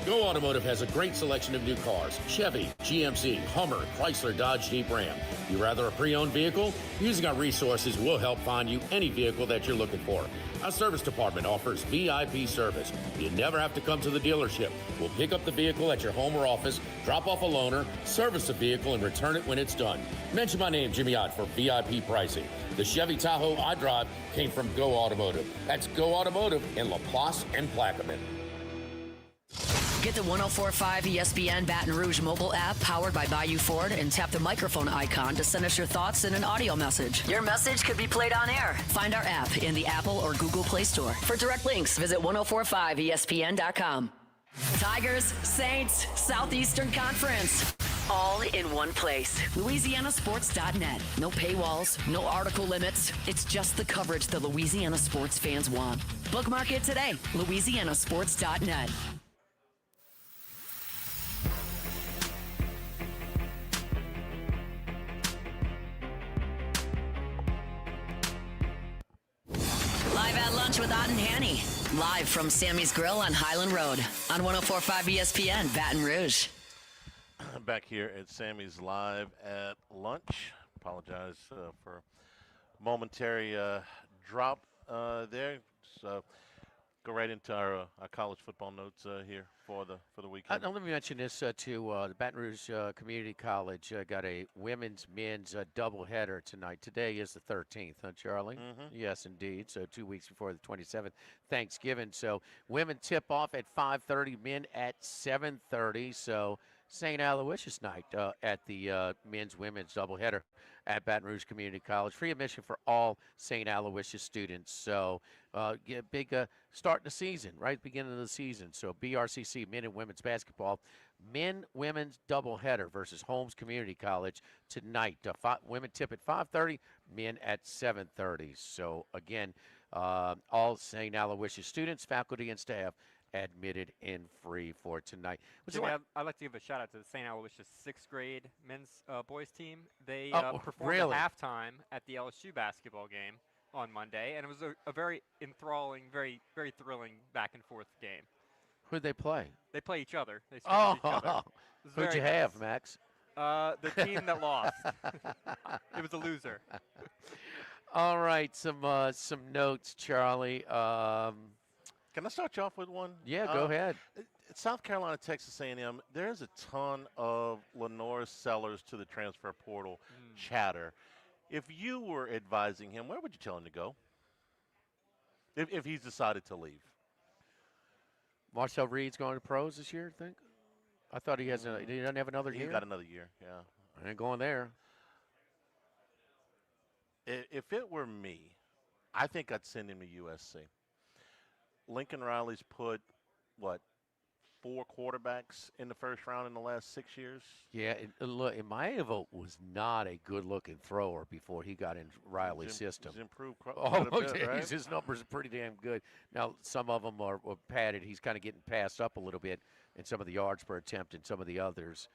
Go Automotive has a great selection of new cars: Chevy, GMC, Hummer, Chrysler, Dodge, Jeep, Ram. You rather a pre-owned vehicle? Using our resources, we'll help find you any vehicle that you're looking for. Our service department offers VIP service. You never have to come to the dealership. We'll pick up the vehicle at your home or office, drop off a loaner, service the vehicle, and return it when it's done. Mention my name, Jimmy Ott, for VIP pricing. The Chevy Tahoe I drive came from Go Automotive. That's Go Automotive in LaPlace and Plaquemine. Get the 1045 ESPN Baton Rouge mobile app powered by Bayou Ford and tap the microphone icon to send us your thoughts in an audio message. Your message could be played on air. Find our app in the Apple or Google Play Store. For direct links, visit 1045ESPN.com. Tigers, Saints, Southeastern Conference. All in one place. LouisianaSports.net. No paywalls, no article limits. It's just the coverage the Louisiana sports fans want. Bookmark it today. LouisianaSports.net. Live at lunch with Ott and Hanny. Live from Sammy's Grill on Highland Road on 1045 ESPN, Baton Rouge. Back here at Sammy's Live at lunch. Apologize for momentary drop there. So go right into our college football notes here for the weekend. Let me mention this to the Baton Rouge Community College. Got a women's men's doubleheader tonight. Today is the 13th, huh, Charlie? Mm-hmm. Yes, indeed. So 2 weeks before the 27th, Thanksgiving. So women tip off at 5:30, men at 7:30. So St. Aloysius night at the men's women's doubleheader at Baton Rouge Community College. Free admission for all St. Aloysius students. So get big start the season, right? Beginning of the season. So BRCC men and women's basketball, women's doubleheader versus Holmes Community College tonight. Women tip at 5:30, men at 7:30. So again, all St. Aloysius students, faculty, and staff admitted and free for tonight. Jimmy, I'd like to give a shout out to the St. Aloysius 6th grade men's boys team. They performed really? at halftime at the LSU basketball game on Monday, and it was a very enthralling, very, very thrilling back and forth game. Who'd they play? They play each other. They scrimmage each other. Who'd you have, Max? The team that lost. It was a loser. All right, some notes, Charlie. Can I start you off with one? Yeah, go ahead. South Carolina, Texas A&M, there's a ton of Lenore Sellers to the transfer portal chatter. If you were advising him, where would you tell him to go? If he's decided to leave. Marcel Reed's going to pros this year, I think? I thought he doesn't have another year? He's got another year, yeah. I ain't going there. If it were me, I think I'd send him to USC. Lincoln Riley's put, 4 quarterbacks in the first round in the last 6 years? Yeah, look, Maeva was not a good-looking thrower before he got in Riley's system. He's improved quite a bit, right? His numbers are pretty damn good. Now, some of them are padded. He's kind of getting passed up a little bit in some of the yards per attempt and some of the others.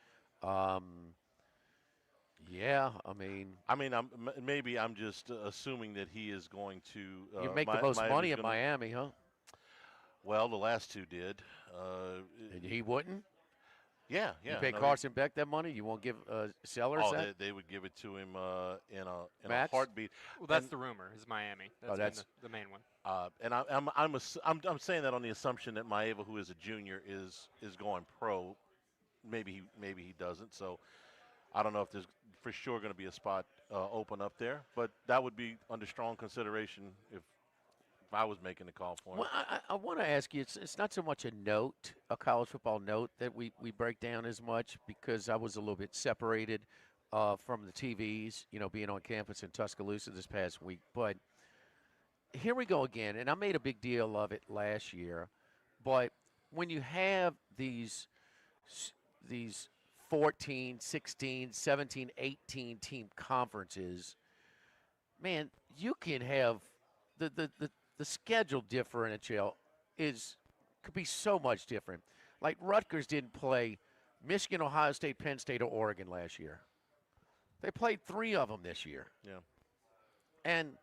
Yeah, maybe I'm just assuming that he is going to. You make the most money at Miami, huh? Well, the last two did. And he wouldn't? Yeah. You pay Carson Beck that money? You won't give Sellers that? They would give it to him in a heartbeat. Well, that's the rumor. Is Miami? That's the main one. And I'm saying that on the assumption that Maeva, who is a junior, is going pro. Maybe he doesn't. So I don't know if there's for sure going to be a spot open up there, but that would be under strong consideration if I was making the call for him. Well, I want to ask you, it's not so much a college football note that we break down as much, because I was a little bit separated from the TVs, being on campus in Tuscaloosa this past week. But here we go again, and I made a big deal of it last year. But when you have these 14, 16, 17, 18 team conferences, man, you can have the schedule differential could be so much different. Like Rutgers didn't play Michigan, Ohio State, Penn State, or Oregon last year. They played 3 of them this year. Yeah. And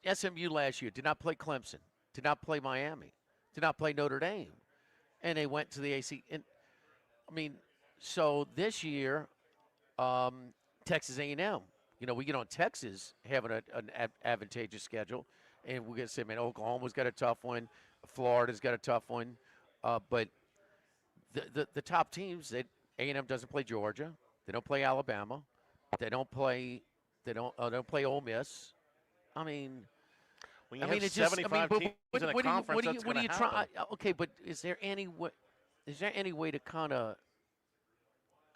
SMU last year did not play Clemson, did not play Miami. to not play Notre Dame, and they went to the AC. And I mean, so this year, Texas A&M. You know, we get on Texas having an advantageous schedule, and we're gonna say, man, Oklahoma's got a tough one, Florida's got a tough one, but the top teams that A&M doesn't play Georgia, they don't play Alabama, they don't play Ole Miss. I mean, When you I mean, have it's just. I 75 mean, teams what, in a what do you conference, what do you that's what do going you to try? happen. Okay, but is there any way? Is there any way to kind of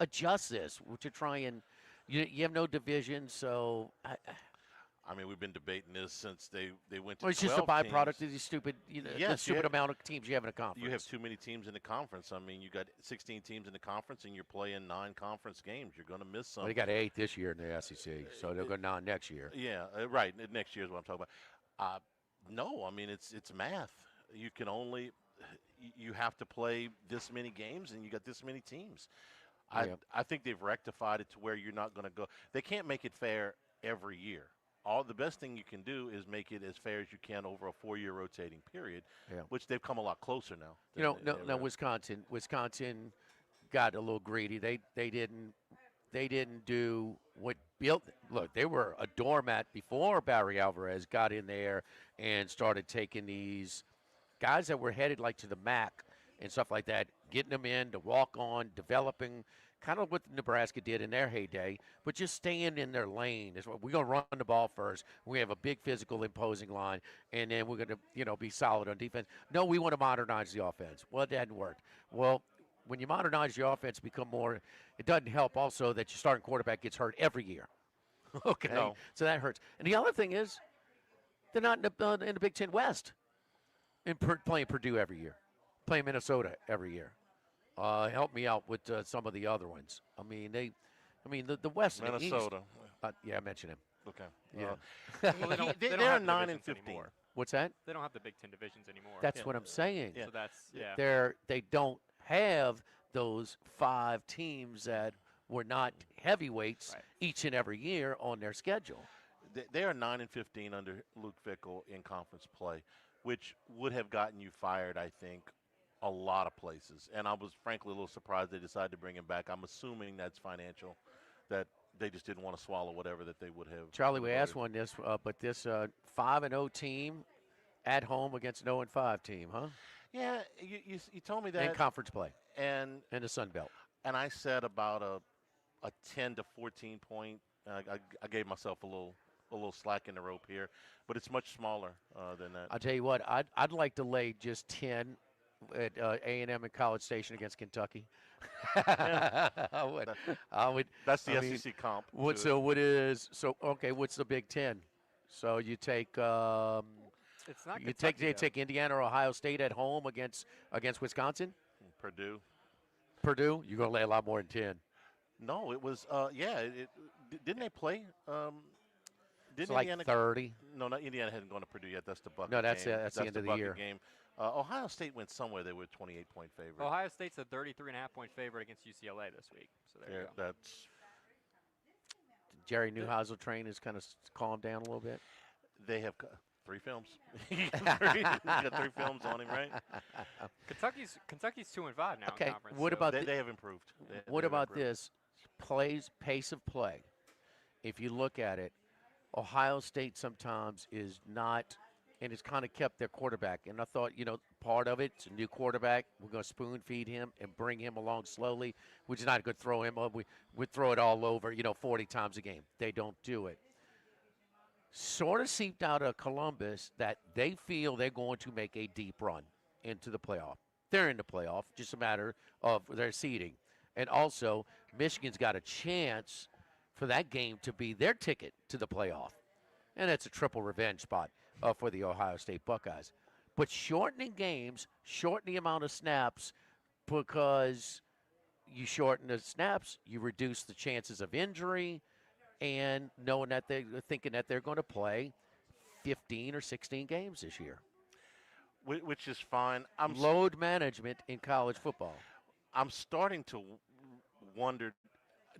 adjust this to try and you have no division, so I mean, we've been debating this since they went to well, it's just a 12 byproduct teams. of these stupid the Yes, stupid amount of teams you have in a conference. You have too many teams in the conference. I mean, you got 16 teams in the conference, and you're playing 9 conference games. You're going to miss some. Well, they got 8 this year in the SEC, so they'll go 9 next year. Yeah, right. Next year is what I'm talking about. No, I mean it's math. You can only you have to play this many games, and you got this many teams. I think they've rectified it to where you're not going to go. They can't make it fair every year. The best thing you can do is make it as fair as you can over a 4-year rotating period, which they've come a lot closer now. You know, no, Wisconsin got a little greedy. They didn't do what built. Look, they were a doormat before Barry Alvarez got in there and started taking these guys that were headed like to the MAC and stuff like that, getting them in to walk on, developing kind of what Nebraska did in their heyday, but just staying in their lane. We're going to run the ball first. We have a big physical imposing line, and then we're going to be solid on defense. No, we want to modernize the offense. Well, it hadn't worked. Well, when you modernize your offense, become more, it doesn't help also that your starting quarterback gets hurt every year. Okay, No. So that hurts. And the other thing is, they're not in the Big Ten West and playing Purdue every year, playing Minnesota every year. Help me out with some of the other ones. I mean, the West and the East. Minnesota. Yeah, I mentioned him. Okay. Yeah. Well, they don't they're have 9 and divisions 15. anymore. What's that? They don't have the Big Ten divisions anymore. That's what I'm saying. So that's They don't have those 5 teams that were not heavyweights each and every year on their schedule. They are 9 and 15 under Luke Fickell in conference play, which would have gotten you fired, I think, a lot of places. And I was frankly a little surprised they decided to bring him back. I'm assuming that's financial, that they just didn't want to swallow whatever that they would have. Charlie, we asked one this, but this 5-0 team at home against an 0-5 team, huh? Yeah, you told me that. In conference play. And in the Sun Belt. And I said about a 10 to 14 point. I gave myself a little slack in the rope here, but it's much smaller than that. I'll tell you what, I'd like to lay just 10 at A&M and College Station against Kentucky. I would. That's the SEC comp. What's the Big Ten? So you take it's not you take Indiana or Ohio State at home against Wisconsin. Purdue. You're gonna lay a lot more than 10. No, it was didn't they play? It's like Indiana, 30. No, not Indiana hadn't gone to Purdue yet. That's the Bucket No, that's game. the end of the Bucket year. Game. Ohio State went somewhere. They were 28-point favorite. Ohio State's a 33.5-point favorite against UCLA this week. So there you go. That's Jerry Neuheisel train has kind of calmed down a little bit. They have 3 films. You got 3 films on him, right? Kentucky's 2-5 now. Okay, In conference, what so about they have improved? What about this pace of play? If you look at it, Ohio State sometimes is not, and it's kind of kept their quarterback. And I thought, part of it's a new quarterback. We're going to spoon feed him and bring him along slowly. We're just not going to throw him up. We throw it all over, 40 times a game. They don't do it. Sort of seeped out of Columbus that they feel they're going to make a deep run into the playoff. They're in the playoff, just a matter of their seeding. And also, Michigan's got a chance for that game to be their ticket to the playoff. And it's a triple revenge spot for the Ohio State Buckeyes. But shortening games, shorten the amount of snaps, because you shorten the snaps, you reduce the chances of injury, and knowing that they're thinking that they're going to play 15 or 16 games this year. Which is fine. Load management in college football. I'm starting to wonder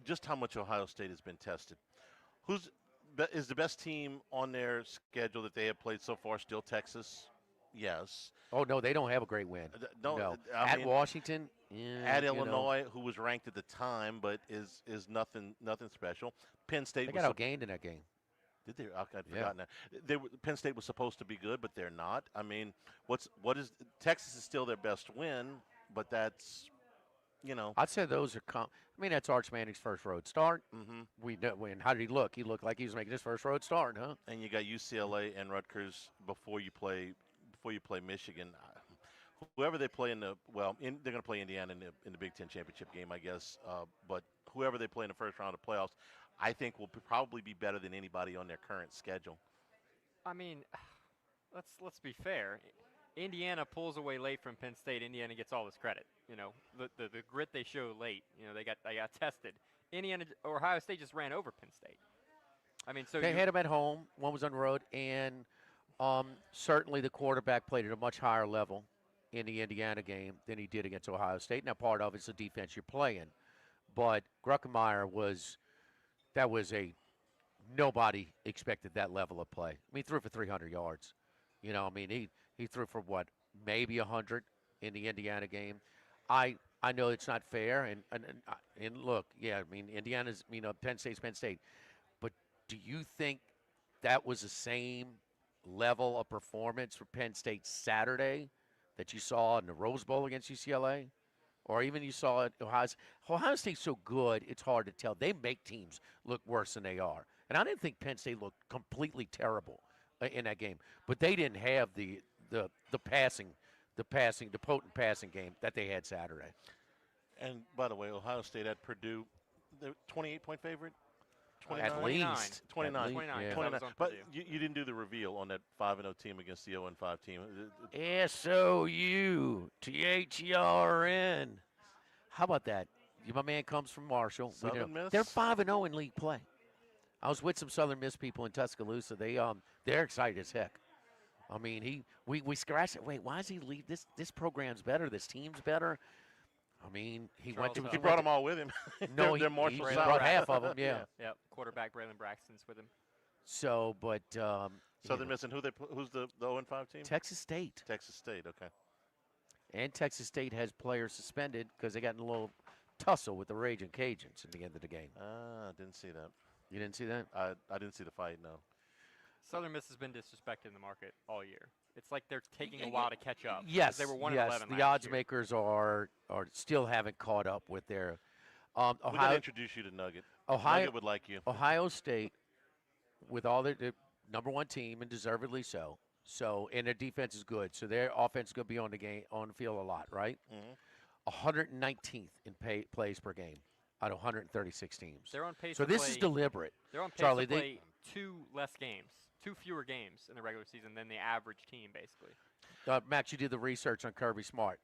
just how much Ohio State has been tested. Is the best team on their schedule that they have played so far still Texas? yes. Oh no, they don't have a great win. No, I at mean, Washington, at you know, Illinois, who was ranked at the time, but is nothing special. Penn State they was got outgained in that game. Did they? Okay, I'd forgotten that. Penn State was supposed to be good, but they're not. I mean, what is Texas is still their best win, but that's, I'd say those are. I mean, that's Arch Manning's first road start. Mm-hmm. We know when. How did he look? He looked like he was making his first road start, huh? And you got UCLA and Rutgers before you play Michigan. Whoever they play they're going to play Indiana in the Big Ten championship game, I guess. But whoever they play in the first round of playoffs, I think will probably be better than anybody on their current schedule. I mean, let's be fair. Indiana pulls away late from Penn State. Indiana gets all this credit. The grit they show late. They got tested. Ohio State just ran over Penn State. I mean, so they had them at home. One was on the road, and certainly the quarterback played at a much higher level in the Indiana game than he did against Ohio State. Now, part of it's the defense you're playing, but Gruckenmeyer was nobody expected that level of play. I mean, he threw for 300 yards. I mean, he threw for maybe 100 in the Indiana game. I know it's not fair, and look, yeah, I mean, Indiana's, Penn State's Penn State, but do you think that was the same level of performance for Penn State Saturday that you saw in the Rose Bowl against UCLA? Or even you saw it, Ohio State's so good, it's hard to tell. They make teams look worse than they are. And I didn't think Penn State looked completely terrible in that game. But they didn't have the potent passing game that they had Saturday. And by the way, Ohio State at Purdue, they're 28-point favorite. 29. At least 29. 29. Yeah. 29. But you didn't do the reveal on that 5-0 team against the 0-5 team. SOU, THERN. How about that? My man comes from Marshall. Southern Miss? They're 5-0 in league play. I was with some Southern Miss people in Tuscaloosa. They're excited as heck. I mean, we scratched it. Wait, why does he leave? This program's better. This team's better. I mean, he brought them all with him. No, they're he brought half of them. Yeah. Yeah. Quarterback Braylon Braxton's with him. So, but Southern Miss, and who's the 0-5 team? Texas State. Texas State. Okay. And Texas State has players suspended because they got in a little tussle with the Raging Cajuns at the end of the game. Didn't see that. You didn't see that? I didn't see the fight. No. Southern Miss has been disrespected in the market all year. It's like they're taking a while to catch up. Yes, they were 1-11 yes. The odds makers are still haven't caught up with their. We got to introduce you to Nugget. Nugget would like you. Ohio State, with all their number one team and deservedly so. So and their defense is good. So their offense is going to be on the field a lot, right? Mm-hmm. 119th in plays per game out of 136 teams. They're on pace. So this is deliberate. They're on pace Charlie, to play two fewer games in the regular season than the average team, basically. Max, you did the research on Kirby Smart.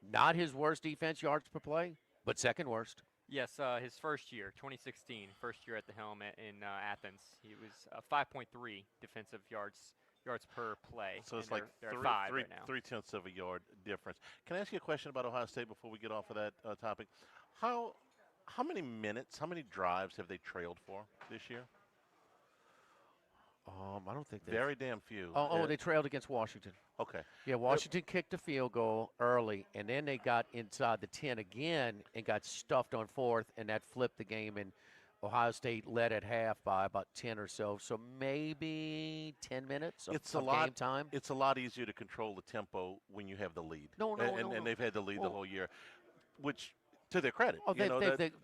Not his worst defense yards per play, but second worst. Yes, his first year, 2016, first year at the helm in Athens. He was 5.3 defensive yards per play. So it's like they're five right now. 0.3 of a yard difference. Can I ask you a question about Ohio State before we get off of that topic? How many minutes, how many drives have they trailed for this year? I don't think very damn few. They trailed against Washington. Okay. Yeah, Washington kicked a field goal early, and then they got inside the 10 again and got stuffed on fourth, and that flipped the game. And Ohio State led at half by about 10 or so. So maybe 10 minutes of game time. It's a lot easier to control the tempo when you have the lead. No. And they've had the lead the whole year, which to their credit.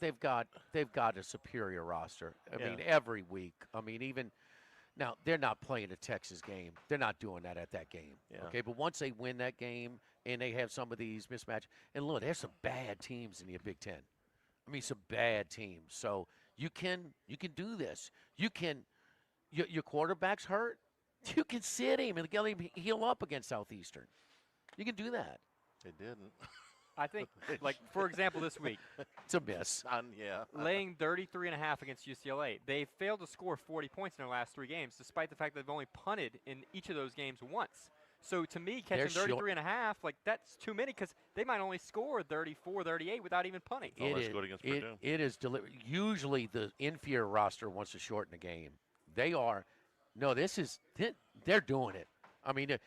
They've got a superior roster. I mean, every week. I mean, even. Now, they're not playing a Texas game. They're not doing that at that game. Yeah. Okay, but once they win that game and they have some of these mismatches, and look, there's some bad teams in the Big Ten. I mean, some bad teams. So you can do this. You can your quarterback's hurt. You can sit him and get him heal up against Southeastern. You can do that. They didn't. I think, like, for example, this week. It's a miss. Laying 33.5 against UCLA. They failed to score 40 points in their last 3 games, despite the fact that they've only punted in each of those games once. So, to me, catching 33.5, like, that's too many because they might only score 34, 38 without even punting. It is deliberate. Usually the inferior roster wants to shorten the game. They're doing it. I mean,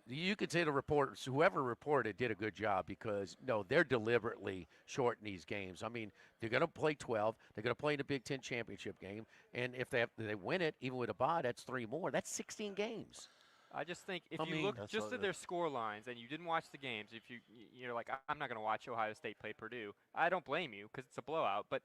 you could say the reporters, whoever reported did a good job because, no, they're deliberately shortening these games. I mean, they're going to play 12. They're going to play in the Big Ten championship game. And if they win it, even with a bye, that's 3 more. That's 16 games. I just think if you look just at their score lines and you didn't watch the games, if you're like, I'm not going to watch Ohio State play Purdue, I don't blame you because it's a blowout, but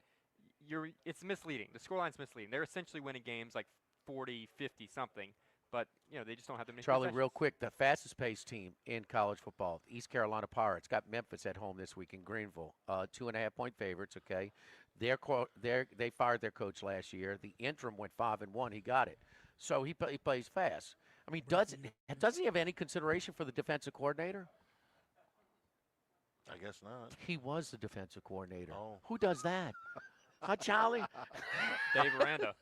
it's misleading. The scoreline's misleading. They're essentially winning games like 40, 50 something, but they just don't have the many Charlie, possessions. real quick, the fastest paced team in college football, the East Carolina Pirates, got Memphis at home this week in Greenville, 2.5-point favorites. Okay, they fired their coach last year. The interim went 5-1. He got it, so he plays fast. I mean, does he have any consideration for the defensive coordinator? I guess not. He was the defensive coordinator. Oh. Who does that? Huh, Charlie? Dave Aranda.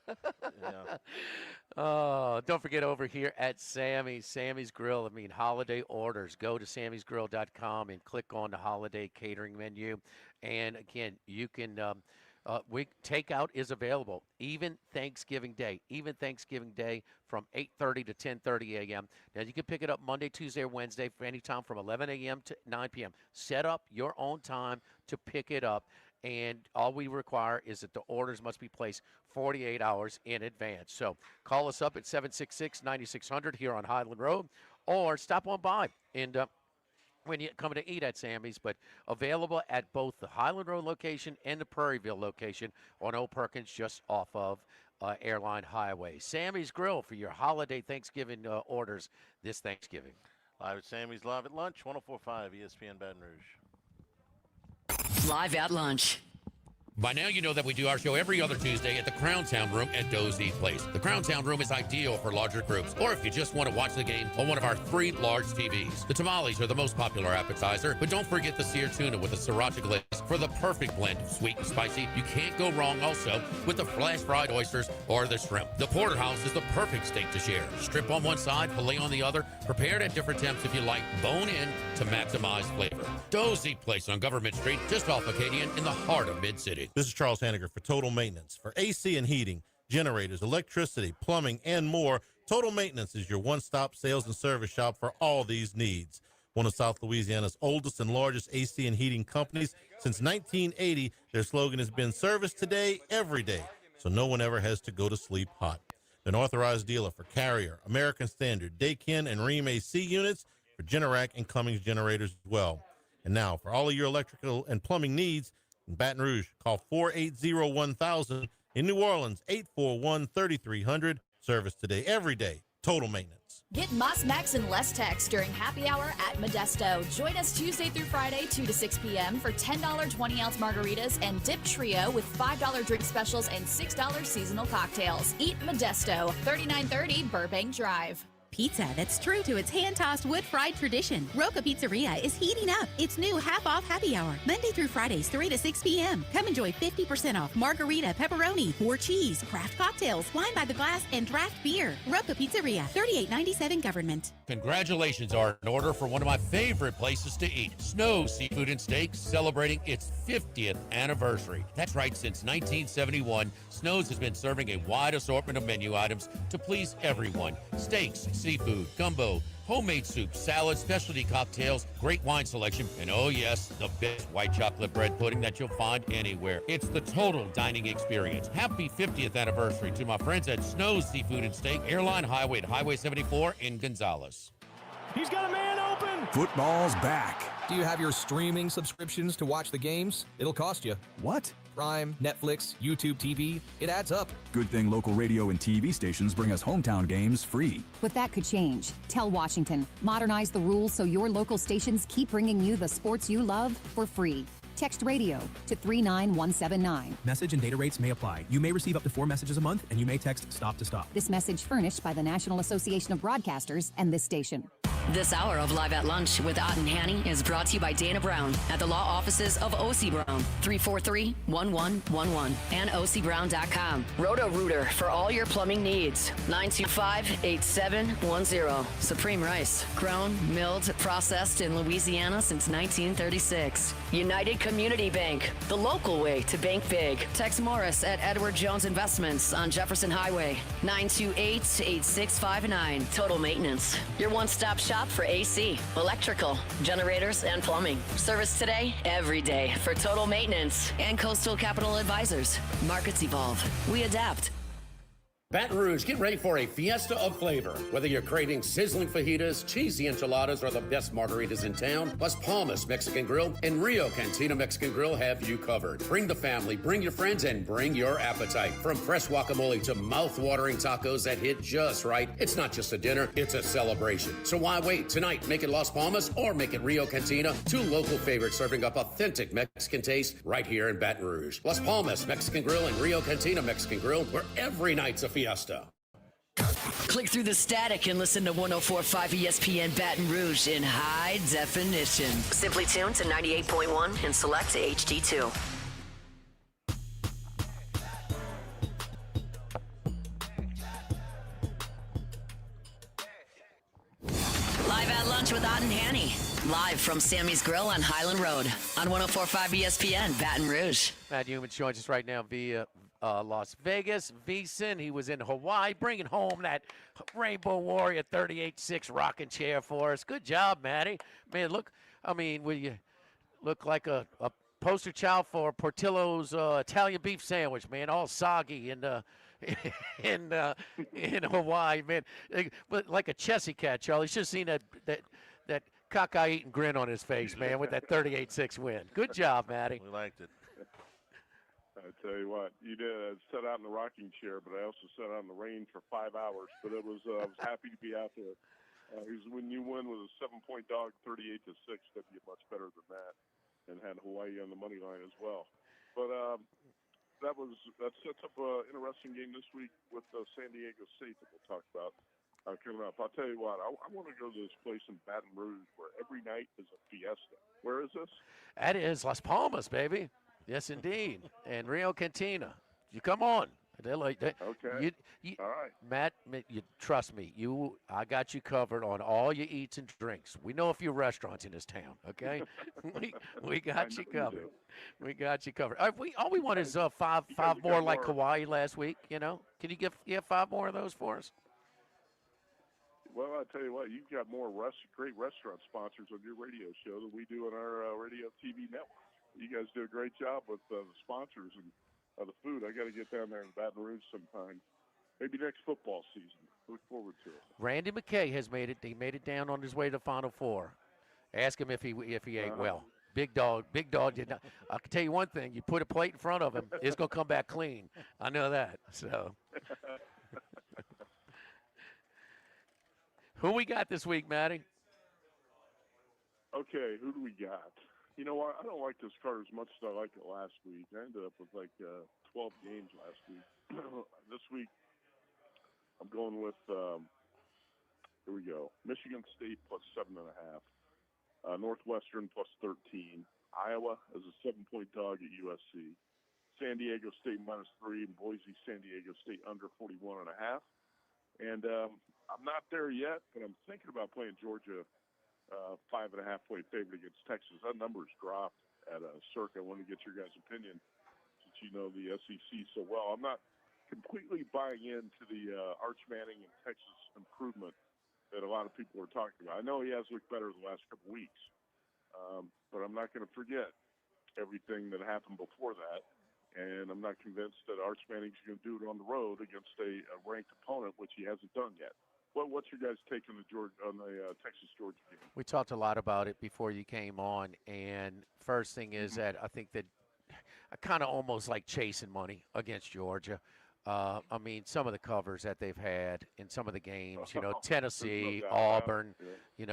Oh, don't forget over here at Sammy's Grill. I mean, holiday orders. Go to sammysgrill.com and click on the holiday catering menu. And again, you can takeout is available even Thanksgiving Day. Even Thanksgiving Day from 8:30 to 10:30 a.m. Now you can pick it up Monday, Tuesday, or Wednesday for any time from 11 a.m. to 9 p.m. Set up your own time to pick it up. And all we require is that the orders must be placed 48 hours in advance. So call us up at 766-9600 here on Highland Road, or stop on by and when you come to eat at Sammy's. But available at both the Highland Road location and the Prairieville location on Old Perkins, just off of Airline Highway. Sammy's Grill for your holiday Thanksgiving orders this Thanksgiving. Live at Sammy's Live at Lunch, 104.5 ESPN Baton Rouge. Live at lunch. By now, you know that we do our show every other Tuesday at the Crown Town Room at Dozy Place. The Crown Town Room is ideal for larger groups, or if you just want to watch the game on one of our 3 large TVs. The tamales are the most popular appetizer, but don't forget the seared tuna with a sriracha glaze for the perfect blend of sweet and spicy. You can't go wrong also with the flash fried oysters or the shrimp. The porterhouse is the perfect steak to share. Strip on one side, filet on the other, prepared at different temps if you like, bone in to maximize flavor. Dozy Place on Government Street, just off Acadian in the heart of Mid-City. This is Charles Hanniger for Total Maintenance. For AC and heating, generators, electricity, plumbing, and more, Total Maintenance is your one-stop sales and service shop for all these needs. One of South Louisiana's oldest and largest AC and heating companies. Since 1980, their slogan has been service today, every day, so no one ever has to go to sleep hot. An authorized dealer for Carrier, American Standard, Daikin, and Rheem AC units, for Generac and Cummings generators as well. And now, for all of your electrical and plumbing needs, in Baton Rouge, call 480-1000. In New Orleans, 841-3300. Service today, every day. Total Maintenance. Get Moss Max and less tax during happy hour at Modesto. Join us Tuesday through Friday, 2 to 6 p.m. for $10 20-ounce margaritas and dip trio with $5 drink specials and $6 seasonal cocktails. Eat Modesto, 3930 Burbank Drive. Pizza that's true to its hand-tossed wood-fried tradition. Roca Pizzeria is heating up its new half-off happy hour, Monday through Fridays, 3 to 6 p.m. Come enjoy 50% off margarita, pepperoni, more cheese, craft cocktails, wine by the glass, and draft beer. Roca Pizzeria, 3897 Government. Congratulations are in order for one of my favorite places to eat, Snow Seafood and Steak, celebrating its 50th anniversary. That's right, since 1971, Snow's has been serving a wide assortment of menu items to please everyone. Steaks, seafood, gumbo, homemade soup, salads, specialty cocktails, great wine selection, and oh yes, the best white chocolate bread pudding that you'll find anywhere. It's the total dining experience. Happy 50th anniversary to my friends at Snow's Seafood and Steak, Airline Highway at Highway 74 in Gonzales. He's got a man open! Football's back. Do you have your streaming subscriptions to watch the games? It'll cost you. What? Prime, Netflix, YouTube TV, it adds up. Good thing local radio and TV stations bring us hometown games free. But that could change. Tell Washington. Modernize the rules so your local stations keep bringing you the sports you love for free. Text radio to 39179. Message and data rates may apply. You may receive up to 4 messages a month, and you may text stop to stop. This message furnished by the National Association of Broadcasters and this station. This hour of Live at Lunch with Ott and Hanny is brought to you by Dana Brown at the law offices of O.C. Brown, 343-1111, and OCBrown.com. Roto-Rooter for all your plumbing needs, 925-8710. Supreme Rice, grown, milled, processed in Louisiana since 1936. United Community Bank, the local way to bank big. Tex Morris at Edward Jones Investments on Jefferson Highway, 928-8659. Total Maintenance, your one-stop shop shop for AC, electrical, generators, and plumbing. Service today, every day for total maintenance. And Coastal Capital Advisors. Markets evolve. We adapt. Baton Rouge, get ready for a fiesta of flavor. Whether you're craving sizzling fajitas, cheesy enchiladas, or the best margaritas in town, Las Palmas Mexican Grill and Rio Cantina Mexican Grill have you covered. Bring the family, bring your friends, and bring your appetite. From fresh guacamole to mouth-watering tacos that hit just right, it's not just a dinner, it's a celebration. So why wait? Tonight, make it Las Palmas or make it Rio Cantina, two local favorites serving up authentic Mexican taste right here in Baton Rouge. Las Palmas Mexican Grill and Rio Cantina Mexican Grill, where every night's a fiesta. Click through the static and listen to 104.5 ESPN Baton Rouge in high definition. Simply tune to 98.1 and select HD2. Live at lunch with Ott and Hanny. Live from Sammy's Grill on Highland Road on 104.5 ESPN Baton Rouge. Matt Newman joins us right now via Las Vegas. VSiN, he was in Hawaii, bringing home that Rainbow Warrior 38-6 rocking chair for us. Good job, Matty. Man, look, I mean, you look like a poster child for Portillo's Italian beef sandwich, man, all soggy and in Hawaii, man. But like a Chessy cat, Charlie. You should have seen that cockeye-eating grin on his face, man, with that 38-6 win. Good job, Matty. We liked it. I tell you what, you did. I sat out in the rocking chair, but I also sat out in the rain for 5 hours. But it was, I was happy to be out there. When you win with a 7-point dog, 38-6, that'd be much better than that, and had Hawaii on the money line as well. But that sets up an interesting game this week with San Diego State that we'll talk about coming up. I'll tell you what, I want to go to this place in Baton Rouge where every night is a fiesta. Where is this? That is Las Palmas, baby. Yes, indeed. And Rio Cantina. You come on. They're like that. Okay. All right. Matt, you trust me. I got you covered on all your eats and drinks. We know a few restaurants in this town. Okay, we got you covered. We got you covered. All we want is five more like Hawaii last week. You know, can you give 5 more of those for us? Well, I tell you what, you've got more great restaurant sponsors on your radio show than we do on our radio TV network. You guys do a great job with the sponsors and the food. I got to get down there in Baton Rouge sometime. Maybe next football season. Look forward to it. Randy McKay has made it. He made it down on his way to Final Four. Ask him if he ate well. Big dog did not. I can tell you one thing: you put a plate in front of him, it's gonna come back clean. I know that. So, who we got this week, Matty? Okay, who do we got? You know what? I don't like this card as much as I liked it last week. I ended up with like 12 games last week. This week, I'm going with, here we go, Michigan State plus 7.5, Northwestern plus 13, Iowa as a 7-point dog at USC, San Diego State minus 3, and Boise, San Diego State under 41.5. And I'm not there yet, but I'm thinking about playing Georgia 5.5-point favorite against Texas. That number's dropped at circa. I want to get your guys' opinion since you know the SEC so well. I'm not completely buying into the Arch Manning and Texas improvement that a lot of people are talking about. I know he has looked better the last couple weeks, but I'm not going to forget everything that happened before that. And I'm not convinced that Arch Manning's going to do it on the road against a ranked opponent, which he hasn't done yet. What's your guys' take on the Texas-Georgia game? We talked a lot about it before you came on, and first thing is that I think that I kind of almost like chasing money against Georgia. I mean, some of the covers that they've had in some of the games, Tennessee, Auburn,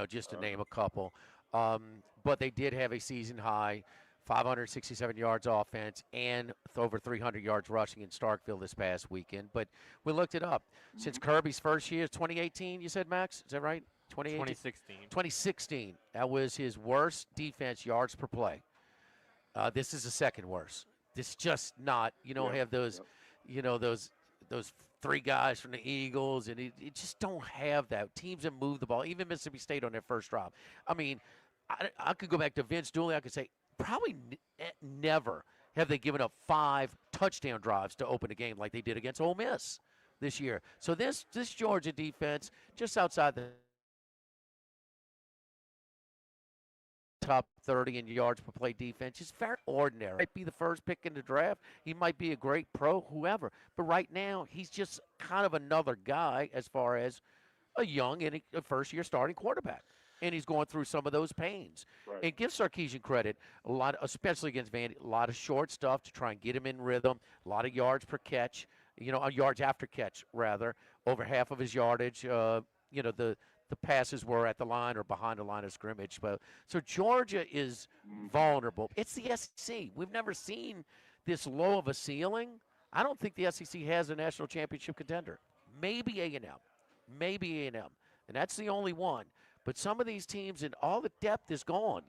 just to name a couple. But they did have a season high 567 yards offense and over 300 yards rushing in Starkville this past weekend. But we looked it up. Since Kirby's first year, 2018, you said, Max? Is that right? 2016. 2016. That was his worst defense yards per play. This is the second worst. This is just not, have those, those 3 guys from the Eagles, and it just don't have that. Teams that move the ball, even Mississippi State on their first drive. I mean, I could go back to Vince Dooley. I could say, probably never have they given up 5 touchdown drives to open a game like they did against Ole Miss this year. So this Georgia defense, just outside the top 30 in yards per play defense. Just very ordinary. Might be the first pick in the draft. He might be a great pro, whoever. But right now, he's just kind of another guy as far as a young and a first-year starting quarterback. And he's going through some of those pains. Right. And give Sarkisian credit, a lot, especially against Vandy, a lot of short stuff to try and get him in rhythm, a lot of yards per catch, yards after catch, rather. Over half of his yardage, the passes were at the line or behind the line of scrimmage. But so Georgia is vulnerable. It's the SEC. We've never seen this low of a ceiling. I don't think the SEC has a national championship contender. Maybe A&M. Maybe A&M. And that's the only one. But some of these teams, and all the depth is gone.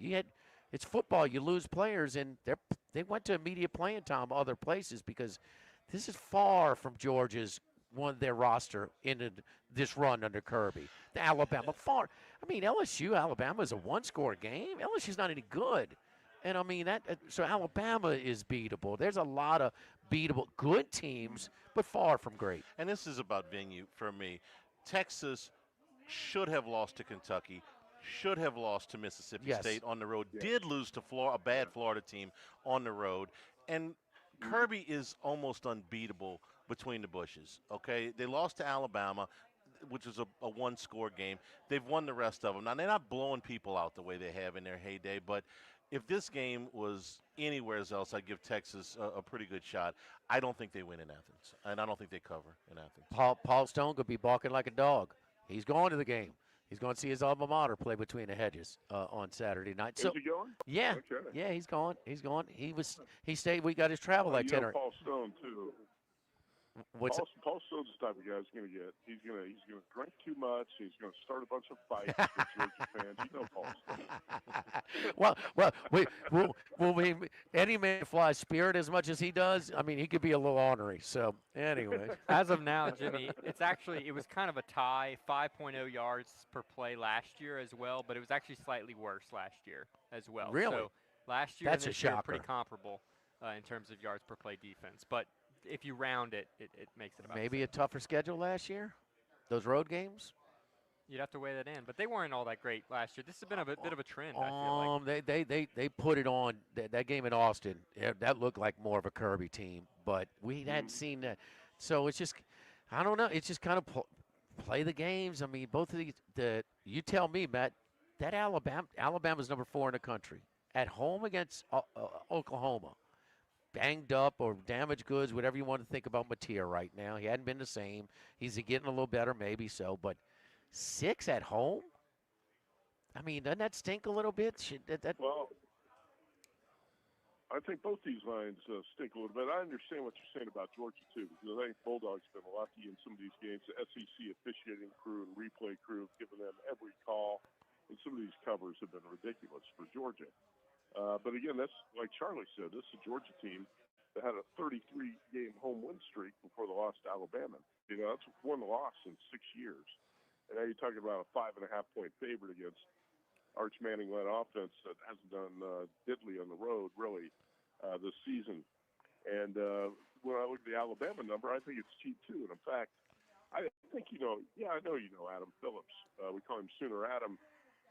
It's football. You lose players, and they went to immediate playing time other places because this is far from Georgia's their roster in this run under Kirby. The Alabama far. I mean, LSU, Alabama is a one-score game. LSU's not any good. And, I mean, so Alabama is beatable. There's a lot of beatable good teams, but far from great. And this is about venue for me. Texas should have lost to Kentucky, should have lost to Mississippi State on the road, did lose to a bad Florida team on the road. And Kirby is almost unbeatable between the bushes, okay? They lost to Alabama, which was a one-score game. They've won the rest of them. Now, they're not blowing people out the way they have in their heyday, but if this game was anywhere else, I'd give Texas a pretty good shot. I don't think they win in Athens, and I don't think they cover in Athens. Paul Stone could be barking like a dog. He's going to the game. He's going to see his alma mater play between the hedges on Saturday night. Is he going? Yeah, Okay. yeah, he's going. He's going. He stayed. We got his travel itinerary. Paul Stone too. Paul Stone's the type of guy he's gonna drink too much. He's gonna start a bunch of fights with Georgia fans. You know Paul Stone. well, any man flies Spirit as much as he does. I mean, he could be a little ornery. So anyway, as of now, Jimmy, it was kind of a tie, 5.0 yards per play last year as well, but it was actually slightly worse last year as well. Really? So last year That's and this a year shocker. pretty comparable in terms of yards per play defense, but if you round it, it makes it about maybe the a tougher schedule last year. Those road games. You'd have to weigh that in, but they weren't all that great last year. This has been a bit of a trend. I feel like. They put it on that game in Austin. That looked like more of a Kirby team, but we hadn't seen that. So it's just, I don't know. It's just kind of play the games. I mean, both of these. You tell me, Matt. That Alabama's number 4 in the country at home against Oklahoma. Banged up or damaged goods, whatever you want to think about Mateer right now. He hadn't been the same. He's getting a little better, maybe so. But 6 at home? I mean, doesn't that stink a little bit? Well, I think both these lines stink a little bit. I understand what you're saying about Georgia, too, because I think Bulldogs have been lucky in some of these games. The SEC officiating crew and replay crew have given them every call, and some of these covers have been ridiculous for Georgia. But again, that's like Charlie said, this is a Georgia team that had a 33-game home win streak before they lost to Alabama. That's one loss in 6 years. And now you're talking about a 5.5-point favorite against Arch Manning-led offense that hasn't done diddly on the road, really, this season. And when I look at the Alabama number, I think it's cheap, too. And, in fact, I think I know Adam Phillips. We call him Sooner Adam.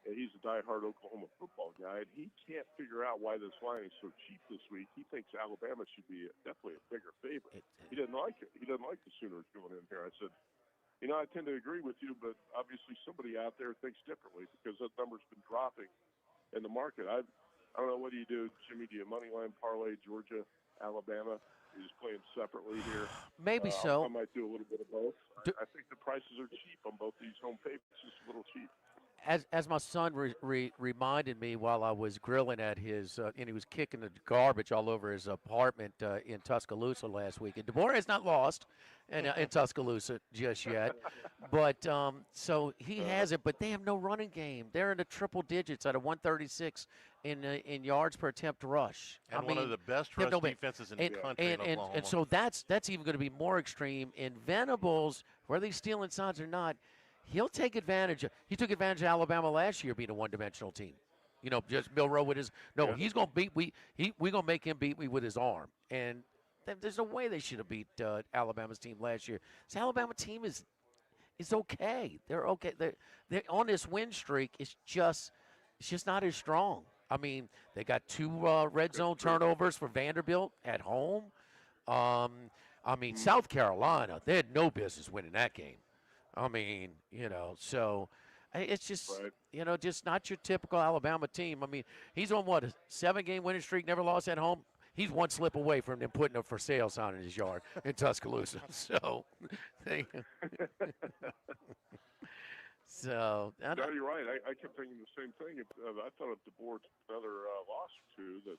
He's a diehard Oklahoma football guy, and he can't figure out why this line is so cheap this week. He thinks Alabama should be definitely a bigger favorite. He doesn't like it. He doesn't like the Sooners going in here. I said, I tend to agree with you, but obviously somebody out there thinks differently because that number's been dropping in the market. I don't know, what do you do, Jimmy? Do you money line parlay Georgia, Alabama? You just play them separately here? Maybe so. I might do a little bit of both. I think the prices are cheap on both these home favorites, just a little cheap. As my son reminded me while I was grilling at his, and he was kicking the garbage all over his apartment in Tuscaloosa last week. And DeBoer has not lost in Tuscaloosa just yet. But so he has it, but they have no running game. They're in the triple digits at a 136 in yards per attempt rush. And one of the best rush defenses in the country in Oklahoma. And so that's even going to be more extreme. In Venables, whether he's stealing signs or not, he'll take advantage. He took advantage of Alabama last year being a one-dimensional team. Just Milroe with his – no, he's going to beat – we're going to make him beat me with his arm. And there's no way they should have beat Alabama's team last year. This Alabama team is okay. They're okay. They're on this win streak. It's just not as strong. I mean, they got 2 red zone turnovers for Vanderbilt at home. I mean, South Carolina, they had no business winning that game. I mean, so it's just, just not your typical Alabama team. I mean, he's on what, a 7-game winning streak, never lost at home? He's one slip away from them putting a for sale sign in his yard in Tuscaloosa. So, No, you're right. I kept thinking the same thing. I thought if the board's another loss or two that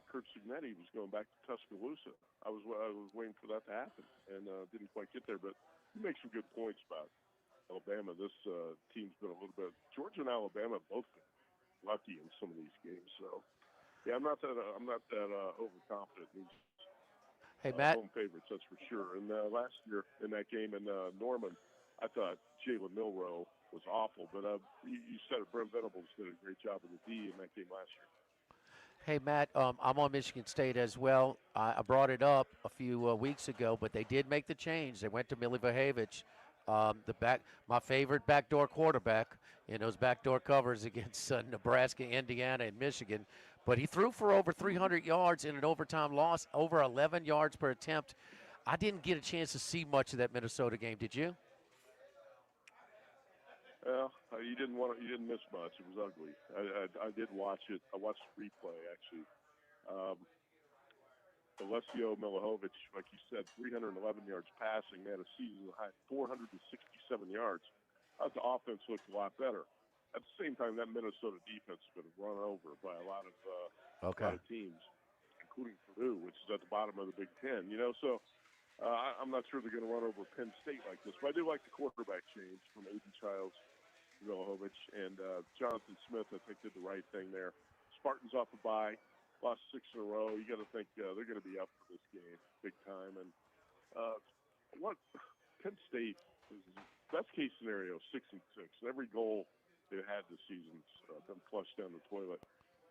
Kurt Signetti was going back to Tuscaloosa. I was waiting for that to happen and didn't quite get there. But you make some good points about Alabama. This team's been a little bit. Georgia and Alabama have both been lucky in some of these games. So yeah, I'm not that overconfident. These Matt. home favorites, that's for sure. And last year in that game in Norman, I thought Jalen Milroe was awful, but you said it. Brent Venables did a great job with the D in that game last year. Hey, Matt, I'm on Michigan State as well. I brought it up a few weeks ago, but they did make the change. They went to Milivojevic, my favorite backdoor quarterback in those backdoor covers against Nebraska, Indiana, and Michigan. But he threw for over 300 yards in an overtime loss, over 11 yards per attempt. I didn't get a chance to see much of that Minnesota game. Did you? Well, you didn't miss much. It was ugly. I did watch it. I watched the replay actually. Alessio Milivojevic, like you said, 311 yards passing. They had a season high 467 yards. The offense looked a lot better. At the same time, that Minnesota defense has been run over by a lot of teams, including Purdue, which is at the bottom of the Big Ten. So I'm not sure they're going to run over Penn State like this. But I do like the quarterback change from Aiden Childs, Milivojevic, and Jonathan Smith. I think did the right thing there. Spartans off a bye, lost 6 in a row. You got to think they're going to be up for this game big time. And what Penn State is best case scenario 6-6. Every goal they've had this season's been flushed down the toilet.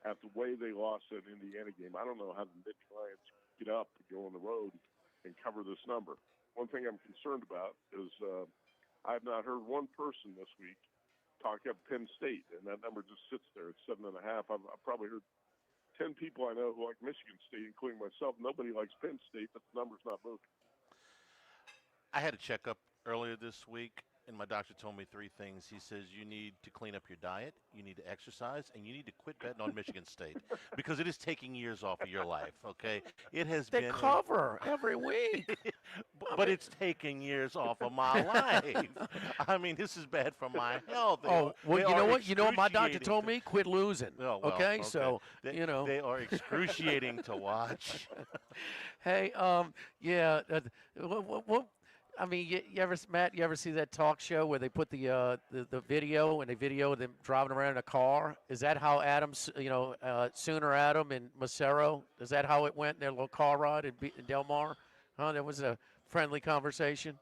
After the way they lost that Indiana game, I don't know how the Nittany Lions get up to go on the road and cover this number. One thing I'm concerned about is I have not heard one person this week talk up Penn State, and that number just sits there at 7.5. I've probably heard 10 people I know who like Michigan State, including myself. Nobody likes Penn State, but the number's not moving. I had a checkup earlier this week, and my doctor told me 3 things. He says you need to clean up your diet, you need to exercise, and you need to quit betting on Michigan State because it is taking years off of your life, okay? It has They been cover every week. but it's taking years off of my life. I mean, this is bad for my health. Well, you know what? You know what my doctor told me? Quit losing. Oh, well, okay? So, they, you know. They are excruciating to watch. Hey, yeah. I mean, Matt, you ever see that talk show where they put the video and they video them driving around in a car? Is that how Adams, Sooner Adam and Massero, is that how it went in their little car ride in Del Mar? There was a friendly conversation.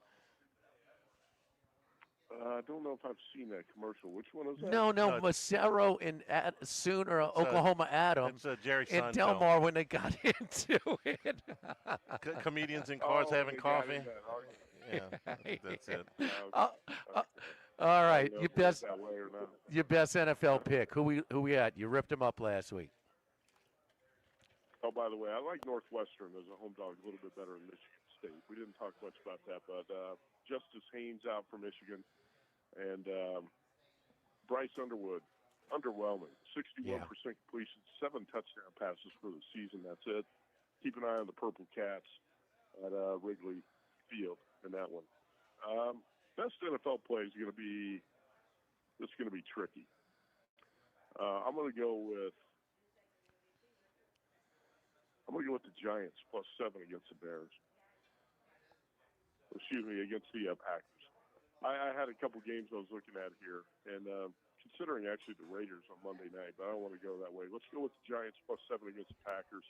I don't know if I've seen that commercial. Which one is that? No, Massero and Sooner, Oklahoma Adam, it's Jerry in Seinfeld. Del Mar when they got into it. Comedians in cars having coffee. Yeah, that's it. All right, your best NFL pick. Who we at? You ripped him up last week. Oh, by the way, I like Northwestern as a home dog a little bit better than Michigan State. We didn't talk much about that, but Justice Haynes out for Michigan, and Bryce Underwood, underwhelming. 61% completion, 7 touchdown passes for the season. That's it. Keep an eye on the Purple Cats at Wrigley Field in that one. Best NFL play is going to be tricky. I'm going to go with the Giants +7 against the Bears. Against the Packers. I had a couple games I was looking at here, and considering actually the Raiders on Monday night, but I don't want to go that way. Let's go with the Giants +7 against the Packers.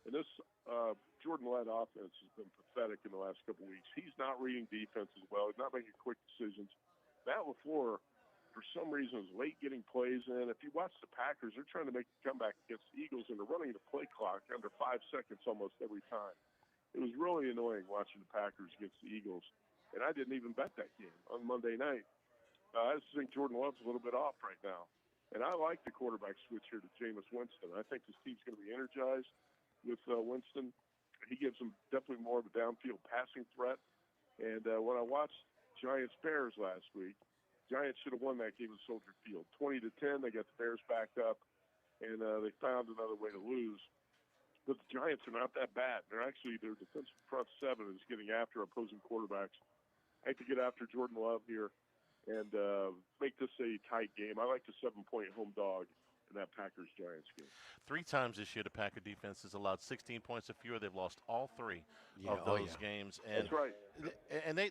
And this Jordan-led offense has been pathetic in the last couple weeks. He's not reading defense as well. He's not making quick decisions. Matt LaFleur, for some reason, is late getting plays in. If you watch the Packers, they're trying to make a comeback against the Eagles, and they're running the play clock under 5 seconds almost every time. It was really annoying watching the Packers against the Eagles, and I didn't even bet that game on Monday night. I just think Jordan Love's a little bit off right now. And I like the quarterback switch here to Jameis Winston. I think this team's going to be energized with Winston. He gives them definitely more of a downfield passing threat. And when I watched Giants-Bears last week, Giants should have won that game at Soldier Field. 20-10, they got the Bears backed up, and they found another way to lose. But the Giants are not that bad. Their defensive front seven is getting after opposing quarterbacks. I like to get after Jordan Love here and make this a tight game. I like the 7-point home dog in that Packers-Giants game. 3 times this year, the Packer defense has allowed 16 points or fewer. They've lost all 3 of those games. And that's right. And they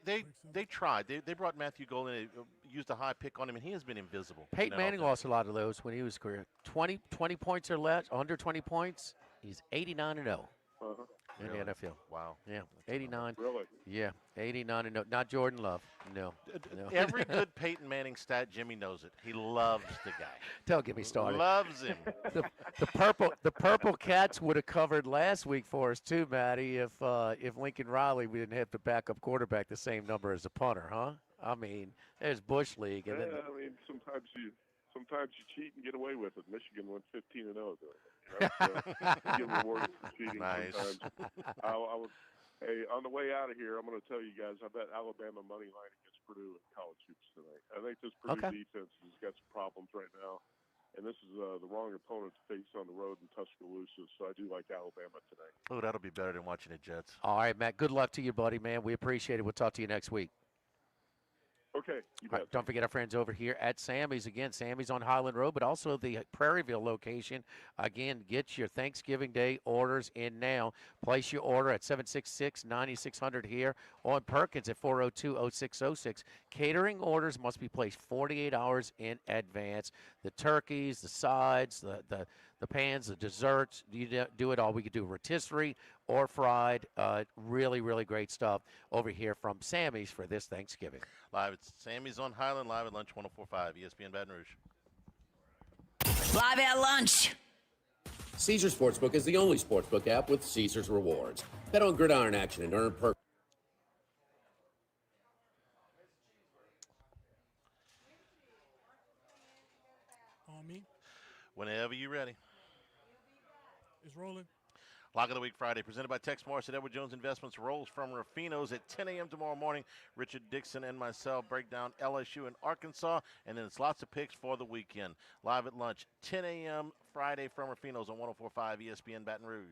tried. They brought Matthew Golden. They used a high pick on him, and he has been invisible. Peyton Manning lost a lot of those when he was career. 20 points or less, under 20 points, he's 89-0. In the NFL. Wow. Yeah, 89. Really? Yeah, 89-0. Not Jordan Love. No. Every good Peyton Manning stat, Jimmy knows it. He loves the guy. Don't get me started. Loves him. The purple Cats would have covered last week for us too, Matty, if Lincoln Riley we didn't have the backup quarterback the same number as the punter, huh? I mean, there's Bush League, and then I mean, sometimes you cheat and get away with it. Michigan went 15-0 though. You get rewarded for cheating sometimes. Hey, on the way out of here, I'm going to tell you guys, I bet Alabama money line against Purdue in college hoops tonight. I think this Purdue defense has got some problems right now, and this is the wrong opponent to face on the road in Tuscaloosa, so I do like Alabama tonight. Oh, that'll be better than watching the Jets. All right, Matt, good luck to you, buddy, man. We appreciate it. We'll talk to you next week. Okay. All right, don't forget our friends over here at Sammys. Again, Sammys on Highland Road, but also the Prairieville location. Again, get your Thanksgiving Day orders in now. Place your order at 766-9600 here on Perkins at 402-0606. Catering orders must be placed 48 hours in advance. The turkeys, the sides, the pans, the desserts, you do it all. We could do rotisserie or fried. Really, really great stuff over here from Sammys for this Thanksgiving. Live at Sammy's on Highland, live at Lunch 104.5, ESPN Baton Rouge. Live at lunch. Caesars Sportsbook is the only sportsbook app with Caesars Rewards. Bet on gridiron action and earn perks. On me. Whenever you're ready. It's rolling. Lock of the Week Friday, presented by Tex Morris at Edward Jones Investments, rolls from Rufino's at 10 a.m. tomorrow morning. Richard Dixon and myself break down LSU and Arkansas, and then it's lots of picks for the weekend. Live at lunch, 10 a.m. Friday from Rufino's on 104.5 ESPN Baton Rouge.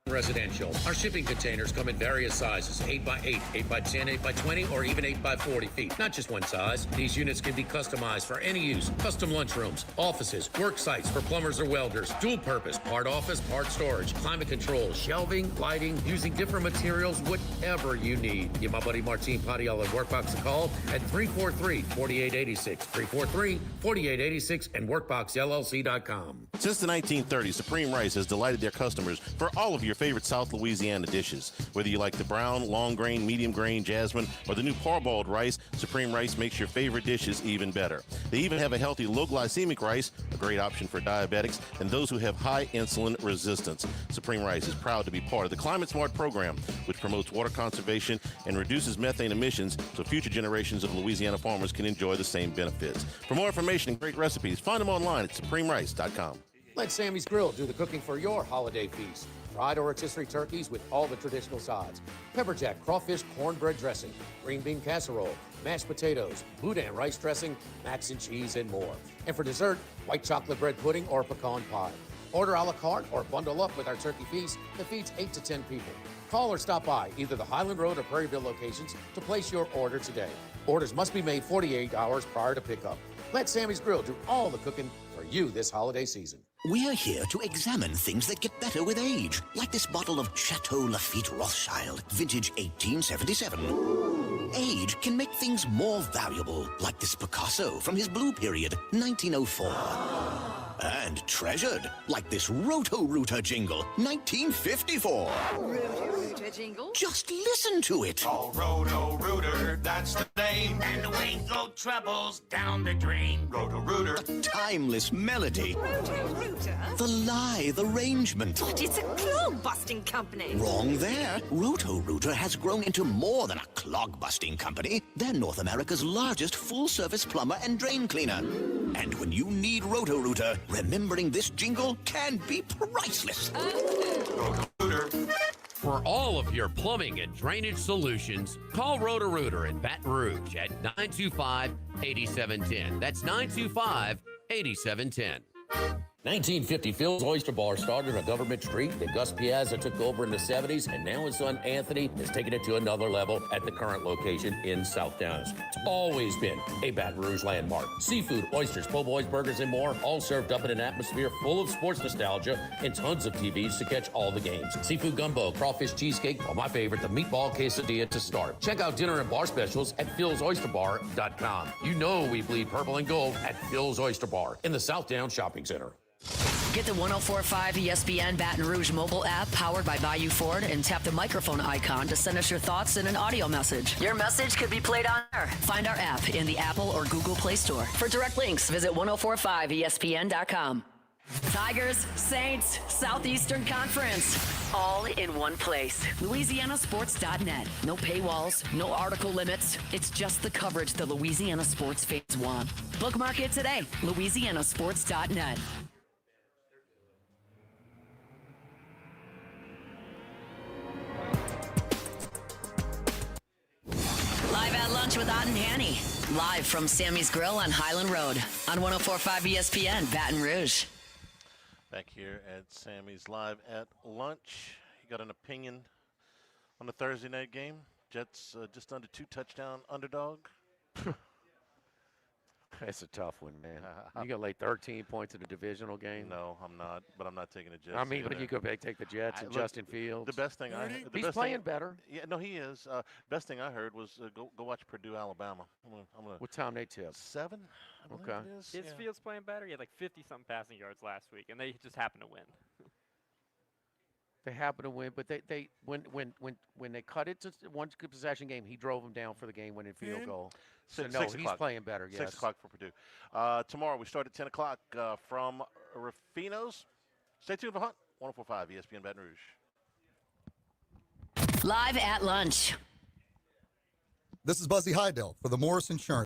Residential. Our shipping containers come in various sizes, 8x8, 8x10, 8x20, or even 8x40 feet. Not just one size. These units can be customized for any use. Custom lunchrooms, offices, work sites for plumbers or welders, dual purpose, part office, part storage, climate control, shelving, lighting, using different materials, whatever you need. Give my buddy Martin Padiella at Workbox a call at 343-4886, 343-4886, and workboxllc.com. Since the 1930s, Supreme Rice has delighted their customers for all of your favorite South Louisiana dishes. Whether you like the brown, long grain, medium grain, jasmine, or the new parboiled rice, Supreme Rice makes your favorite dishes even better. They even have a healthy low glycemic rice, a great option for diabetics and those who have high insulin resistance. Supreme Rice is proud to be part of the Climate Smart program, which promotes water conservation and reduces methane emissions so future generations of Louisiana farmers can enjoy the same benefits. For more information and great recipes, find them online at supremerice.com. Let Sammy's Grill do the cooking for your holiday feast. Fried or rotisserie turkeys with all the traditional sides. Pepper jack, crawfish, cornbread dressing, green bean casserole, mashed potatoes, boudin rice dressing, mac and cheese, and more. And for dessert, white chocolate bread pudding or pecan pie. Order a la carte or bundle up with our turkey feast that feeds 8 to 10 people. Call or stop by either the Highland Road or Prairieville locations to place your order today. Orders must be made 48 hours prior to pickup. Let Sammy's Grill do all the cooking for you this holiday season. We're here to examine things that get better with age, like this bottle of Chateau Lafite Rothschild, vintage 1877. Age can make things more valuable, like this Picasso from his Blue Period, 1904. And treasured, like this Roto-Rooter jingle, 1954. Roto-Rooter jingle? Just listen to it. Oh, Roto-Rooter, that's the name. And away go troubles down the drain. Roto-Rooter. The timeless melody. Roto-Rooter? The lithe arrangement. But it's a clog-busting company. Wrong there. Roto-Rooter has grown into more than a clog-busting company. They're North America's largest full-service plumber and drain cleaner. And when you need Roto-Rooter, remembering this jingle can be priceless. For all of your plumbing and drainage solutions, call Roto-Rooter in Baton Rouge at 925-8710. That's 925-8710. 1950 Phil's Oyster Bar started on Government Street. Then Gus Piazza took over in the 70s, and now his son Anthony has taken it to another level at the current location in South Downs. It's always been a Baton Rouge landmark. Seafood, oysters, po' boys, burgers, and more, all served up in an atmosphere full of sports nostalgia and tons of TVs to catch all the games. Seafood gumbo, crawfish cheesecake, or my favorite, the meatball quesadilla to start. Check out dinner and bar specials at philsoysterbar.com. You know we bleed purple and gold at Phil's Oyster Bar in the South Downs Shopping Center. Get the 104.5 ESPN Baton Rouge mobile app powered by Bayou Ford and tap the microphone icon to send us your thoughts in an audio message. Your message could be played on air. Find our app in the Apple or Google Play Store. For direct links, visit 1045ESPN.com. Tigers, Saints, Southeastern Conference, all in one place. LouisianaSports.net. No paywalls, no article limits. It's just the coverage the Louisiana sports fans want. Bookmark it today. LouisianaSports.net. Live at lunch with Ott and Hanny. Live from Sammy's Grill on Highland Road on 104.5 ESPN, Baton Rouge. Back here at Sammy's Live at Lunch. You got an opinion on the Thursday night game? Jets just under 2-touchdown underdog. That's a tough one, man. You gonna lay 13 points in a divisional game? No, I'm not. But I'm not taking the Jets. I mean, but either. you go back take the Jets and Justin Fields. The best thing he's playing better. Yeah, no, he is. Best thing I heard was go watch Purdue, Alabama. I'm gonna What time they tip? 7. Okay. Is Fields playing better? He had like 50-something passing yards last week, and they just happened to win. They happen to win, but they when they cut it to one possession game, he drove them down for the game-winning field goal. So no, he's playing better. Yes. 6 o'clock for Purdue. Tomorrow we start at 10 o'clock from Rufino's. Stay tuned for Hunt. 104.5 ESPN Baton Rouge. Live at lunch. This is Buzzy Hydell for the Morris Insurance.